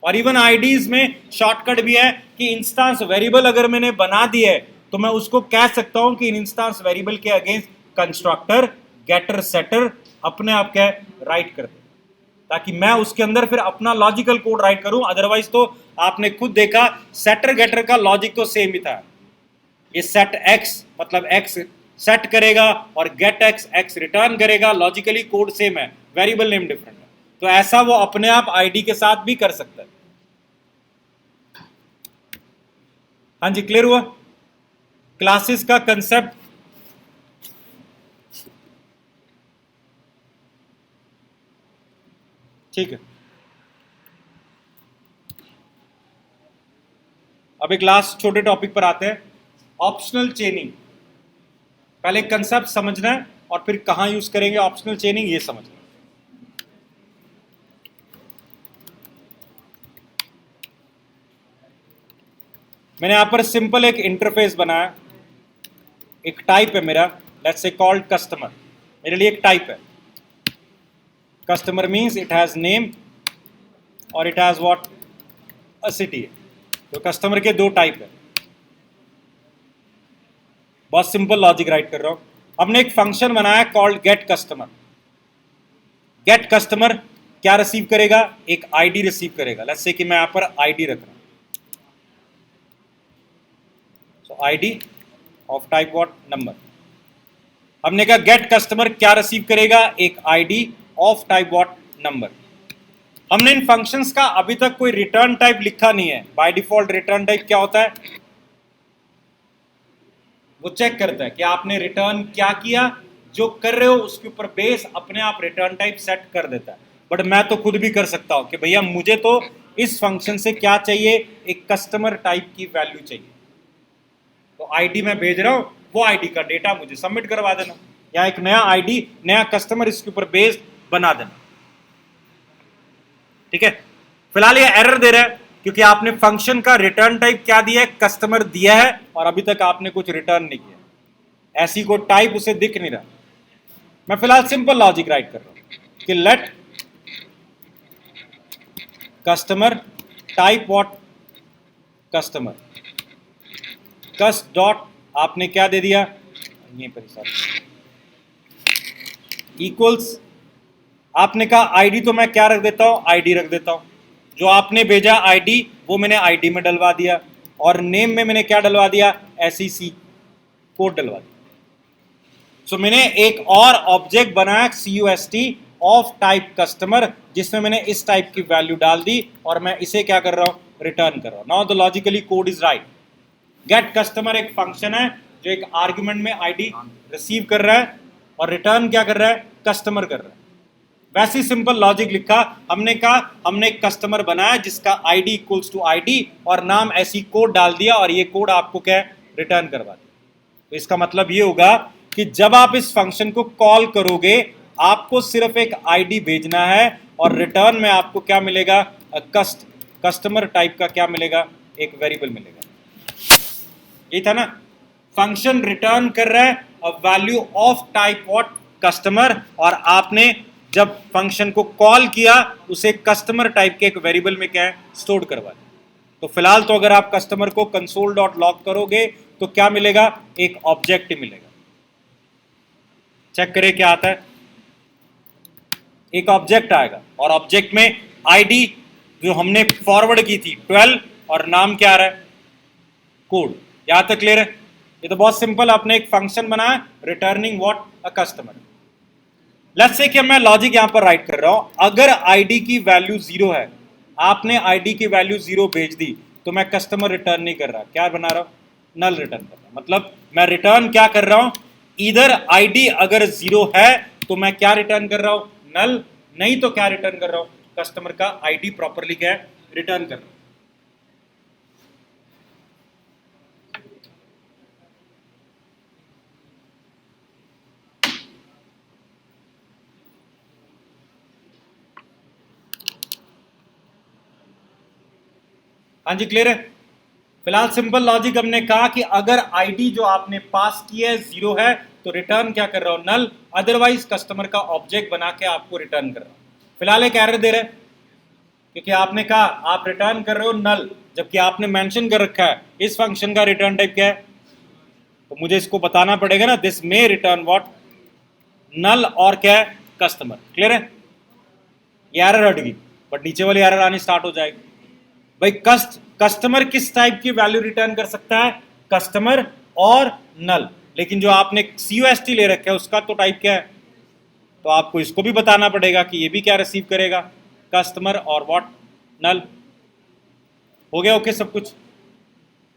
और इवन आईडीज में शॉर्टकट भी है कि इंस्टेंस वेरिएबल अगर मैंने बना दिया है तो मैं उसको कह सकता हूं कि इंस्टेंस वेरिएबल के अगेंस्ट कंस्ट्रक्टर गेटर सेटर अपने आप क्या राइट कर दे, ताकि मैं उसके अंदर फिर अपना लॉजिकल कोड राइट करूं। अदरवाइज तो आपने खुद देखा सेटर गेटर का लॉजिक तो सेम ही था। ये सेट एक्स मतलब एक्स सेट करेगा और गेट एक्स एक्स रिटर्न करेगा, लॉजिकली कोड सेम है, वेरिएबल नेम डिफरेंट है। तो ऐसा वो अपने आप आईडी के साथ भी कर सकता है। हाँ जी, क्लियर हुआ क्लासेस का कंसेप्ट? ठीक है, अब एक लास्ट छोटे टॉपिक पर आते हैं, ऑप्शनल चेनिंग। पहले कंसेप्ट समझना है और फिर कहां यूज करेंगे ऑप्शनल चेनिंग ये समझना है। मैंने यहां पर सिंपल एक इंटरफेस बनाया, एक टाइप है मेरा, लेट्स से कॉल्ड कस्टमर। मेरे लिए एक टाइप है, customer means it has name और it has what a city. तो कस्टमर के दो टाइप है, बहुत सिंपल लॉजिक राइट कर रहा हूं। हमने एक फंक्शन बनाया called get customer. Get customer क्या रिसीव करेगा? एक आईडी रिसीव करेगा। लेट्स से कि मैं यहां पर आईडी रख रहा हूं, so ID of type what number. हमने कहा गेट कस्टमर क्या रिसीव करेगा? एक ID of type what number. हमने इन फंक्शंस का अभी तक कोई रिटर्न टाइप लिखा नहीं है। बाय डिफॉल्ट रिटर्न टाइप क्या होता है? वो चेक करता है कि आपने रिटर्न क्या किया, जो कर रहे हो उसके ऊपर बेस अपने आप रिटर्न टाइप सेट कर देता है। बट मैं तो खुद भी कर सकता हूं कि भैया मुझे तो इस फंक्शन से क्या चाहिए, एक कस्टमर टाइप की वैल्यू चाहिए। तो आईडी मैं भेज रहा हूं, वो आईडी का डेटा मुझे सबमिट करवा देना, या एक नया आईडी नया कस्टमर इसके ऊपर बेस बना देना। ठीक है, फिलहाल ये एरर दे रहा है क्योंकि आपने फंक्शन का रिटर्न टाइप क्या दिया है? कस्टमर दिया है, और अभी तक आपने कुछ रिटर्न नहीं किया, ऐसी कोई टाइप उसे दिख नहीं रहा। मैं फिलहाल सिंपल लॉजिक राइट कर रहा हूं कि let customer type what customer, cust dot आपने क्या दे दिया, ये इक्वल्स आपने कहा आईडी, तो मैं क्या रख देता हूं? आईडी रख देता हूं। जो आपने भेजा आईडी वो मैंने आईडी में डलवा दिया, और नेम में मैंने क्या डलवा दिया? SEC कोड डलवा दिया। सो मैंने एक और ऑब्जेक्ट बनाया CUST ऑफ टाइप कस्टमर, जिसमें मैंने इस टाइप की वैल्यू डाल दी, और मैं इसे क्या कर रहा हूं? रिटर्न कर रहा हूं। Now the logically code is right. Get customer एक फंक्शन है जो एक आर्गुमेंट में आईडी रिसीव कर रहा है और रिटर्न क्या कर रहा है? कस्टमर कर रहा है। वैसे सिंपल लॉजिक लिखा, हमने कहा हमने एक कस्टमर बनाया जिसका आईडी इक्वल्स टू आईडी और नाम ऐसी कोड डाल दिया, और ये कोड आपको क्या रिटर्न करवा दिया। तो इसका मतलब ये होगा कि जब आप इस फंक्शन को कॉल करोगे आपको सिर्फ एक आईडी भेजना है, और रिटर्न में आपको क्या मिलेगा? कस्टमर टाइप का क्या मिलेगा? एक वेरिएबल मिलेगा। ये था ना, फंक्शन रिटर्न कर रहा है a value of type what customer, और आपने जब फंक्शन को कॉल किया उसे कस्टमर टाइप के एक वेरिएबल में क्या है? स्टोर करवा दिया। तो फिलहाल तो अगर आप कस्टमर को कंसोल डॉट लॉग करोगे तो क्या मिलेगा? एक ऑब्जेक्ट मिलेगा। चेक करें क्या आता है, एक ऑब्जेक्ट आएगा, और ऑब्जेक्ट में आईडी जो हमने फॉरवर्ड की थी 12, और नाम क्या आ रहा है? कोड। यहां तक क्लियर है? ये तो बहुत सिंपल, आपने एक फंक्शन बनाया returning what? A customer. Let's say कि मैं लॉजिक यहां पर राइट कर रहा हूं, अगर आईडी की वैल्यू 0 है, आपने आईडी की वैल्यू 0 भेज दी, तो मैं कस्टमर रिटर्न नहीं कर रहा, क्या बना रहा हूं? नल रिटर्न कर रहा हूं। मतलब मैं रिटर्न क्या कर रहा हूं? इधर आईडी अगर 0 है तो मैं क्या रिटर्न कर रहा हूं? नल। नहीं तो क्या रिटर्न कर रहा हूं? कस्टमर का आईडी प्रॉपरली क्या है? रिटर्न कर रहा हूं। हाँ जी, क्लियर है। फिलहाल सिंपल लॉजिक हमने कहा कि अगर आईडी जो आपने पास की है 0 है तो रिटर्न क्या कर रहा हूं, नल। अदरवाइज कस्टमर का ऑब्जेक्ट बना के आपको रिटर्न कर रहा हूं। फिलहाल एक एरर दे रहा है क्योंकि आपने कहा आप रिटर्न कर रहे हो नल, जबकि आपने मेंशन कर रखा है इस फंक्शन का रिटर्न टाइप क्या है, तो मुझे इसको बताना पड़ेगा ना, दिस मे रिटर्न व्हाट, नल और क्या है, कस्टमर। क्लियर है। ये एरर हट गई, बट नीचे वाली एरर आनी स्टार्ट हो जाएगी। भाई कस्टमर किस टाइप की वैल्यू रिटर्न कर सकता है, कस्टमर और नल। लेकिन जो आपने CUST ले रखा है उसका तो टाइप क्या है, तो आपको इसको भी बताना पड़ेगा कि ये भी क्या रिसीव करेगा, कस्टमर और व्हाट, नल। हो गया ओके सब कुछ,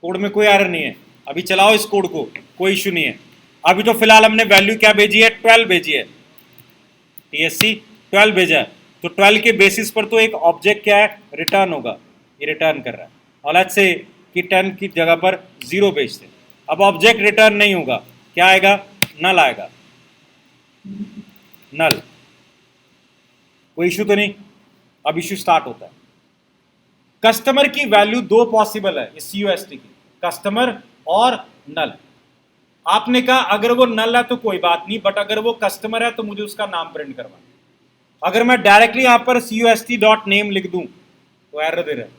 कोड में कोई एरर नहीं है। अभी चलाओ इस कोड को, कोई इशू नहीं है। अभी तो फिलहाल हमने वैल्यू क्या भेजी है, 12 भेजी है, TSC 12 भेजा है, तो 12 के बेसिस पर तो एक ऑब्जेक्ट क्या है, रिटर्न होगा, ये रिटर्न कर रहा है। और लेट्स से कि 10 की जगह पर 0 भेजते, अब ऑब्जेक्ट रिटर्न नहीं होगा, क्या आएगा, नल आएगा, नल। कोई इशू तो नहीं। अब इशू स्टार्ट होता है। कस्टमर की वैल्यू दो पॉसिबल है इस CUST की, कस्टमर और नल। आपने कहा अगर वो नल है तो कोई बात नहीं, बट अगर वो कस्टमर है तो मुझे उसका नाम प्रिंट करवाना। अगर मैं डायरेक्टली यहां पर CUST.name लिख दूं तो एरर दे रहा है,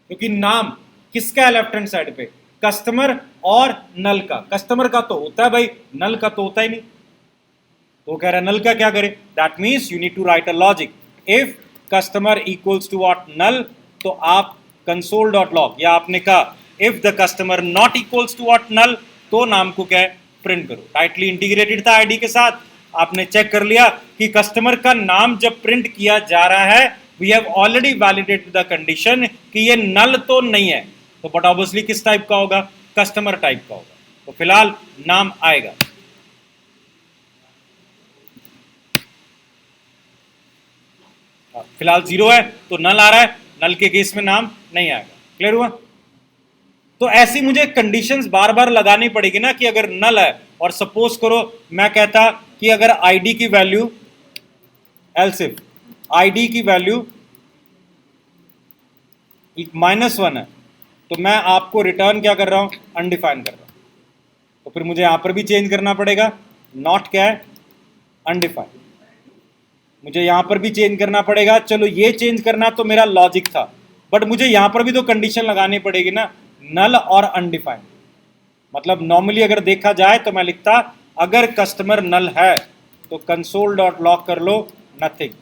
क्योंकि नाम किसका है लेफ्ट हैंड साइड पे, कस्टमर और नल का। कस्टमर का तो होता है भाई, नल का तो होता ही नहीं। तो कह रहा है नल का क्या करे, that means you need to write a logic, if customer equals to what, null, तो आप console.log, या आपने कहा if the customer not equals to what, null, तो नाम को क्या है, प्रिंट करो। टाइटली इंटीग्रेटेड था आईडी के साथ, आपने चेक कर लिया कि कस्टमर का नाम जब प्रिंट किया जा रहा है, we have already validated the condition कि ये नल तो नहीं है, तो बट ऑब्वियसली किस टाइप का होगा, कस्टमर टाइप का होगा, तो फिलहाल नाम आएगा। फिलहाल 0 है तो नल आ रहा है, नल के केस में नाम नहीं आएगा। क्लियर हुआ। तो ऐसी मुझे कंडीशंस बार बार लगानी पड़ेगी ना कि अगर नल है, और सपोज करो मैं कहता कि अगर आईडी की वैल्यू, एल्स इफ आईडी की वैल्यू -1 है, तो मैं आपको रिटर्न क्या कर रहा हूं, अनडिफाइन कर रहा हूं। तो फिर मुझे यहां पर भी चेंज करना पड़ेगा, नॉट क्या है, अनडिफाइन। मुझे यहां पर भी चेंज करना पड़ेगा। चलो ये चेंज करना तो मेरा लॉजिक था, बट मुझे यहां पर भी तो कंडीशन लगानी पड़ेगी ना, नल और अनडिफाइंड। मतलब नॉर्मली अगर देखा जाए तो मैं लिखता अगर कस्टमर नल है तो console.log कर लो नथिंग,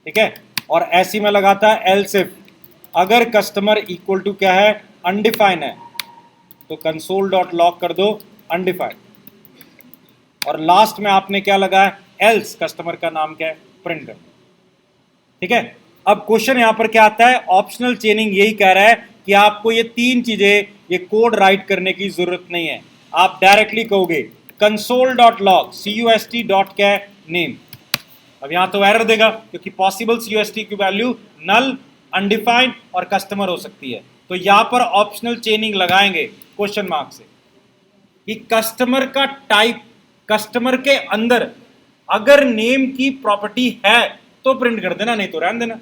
ठीक है। और ऐसी में लगाता एल्स इफ अगर कस्टमर इक्वल टू क्या है, अनडिफाइन है, तो console.log कर दो अनडिफाइंड। और लास्ट में आपने क्या लगाया, एल्स कस्टमर का नाम क्या है, प्रिंट कर। ठीक है। अब क्वेश्चन यहां पर क्या आता है, ऑप्शनल चेनिंग यही कह रहा है कि आपको ये तीन चीजें, ये कोड राइट करने की जरूरत नहीं है। आप डायरेक्टली कहोगे console.log CUST. क्या है, नेम। अब यहां तो एरर देगा क्योंकि पॉसिबल CUST की वैल्यू नल, अनडिफाइंड और कस्टमर हो सकती है। तो यहां पर ऑप्शनल चेनिंग लगाएंगे क्वेश्चन मार्क से कि कस्टमर का टाइप, कस्टमर के अंदर अगर नेम की प्रॉपर्टी है तो प्रिंट कर देना, नहीं तो रहने देना।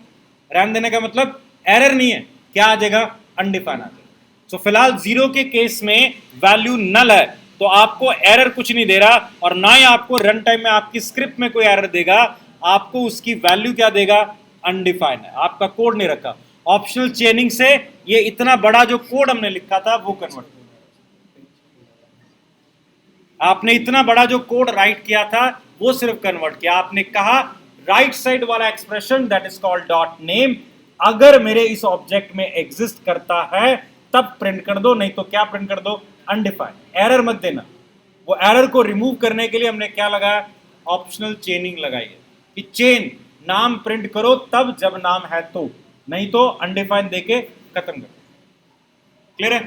रहने देने का मतलब एरर नहीं है, क्या आ जाएगा, अनडिफाइन आ जाएगा। सो फिलहाल 0 के केस में वैल्यू नल है तो आपको एरर कुछ नहीं दे रहा, और ना ही आपको रन टाइम में आपकी स्क्रिप्ट में कोई एरर देगा। आपको उसकी वैल्यू क्या देगा, अनडिफाइन है, आपका कोड नहीं रखा। ऑप्शनल चेनिंग से ये इतना बड़ा जो कोड हमने लिखा था वो कन्वर्ट, आपने इतना बड़ा जो कोड राइट किया था वो सिर्फ कन्वर्ट किया। आपने कहा राइट साइड वाला expression that is called dot name, अगर मेरे इस ऑब्जेक्ट में एग्जिस्ट करता है तब प्रिंट कर दो, नहीं तो क्या प्रिंट कर दो, अनडिफाइंड। एरर मत देना। वो एरर को रिमूव करने के लिए हमने क्या लगाया, ऑप्शनल चेनिंग लगाई है कि चेन नाम प्रिंट करो तब जब नाम है तो, नहीं तो अनडिफाइंड देके खत्म करो। क्लियर है।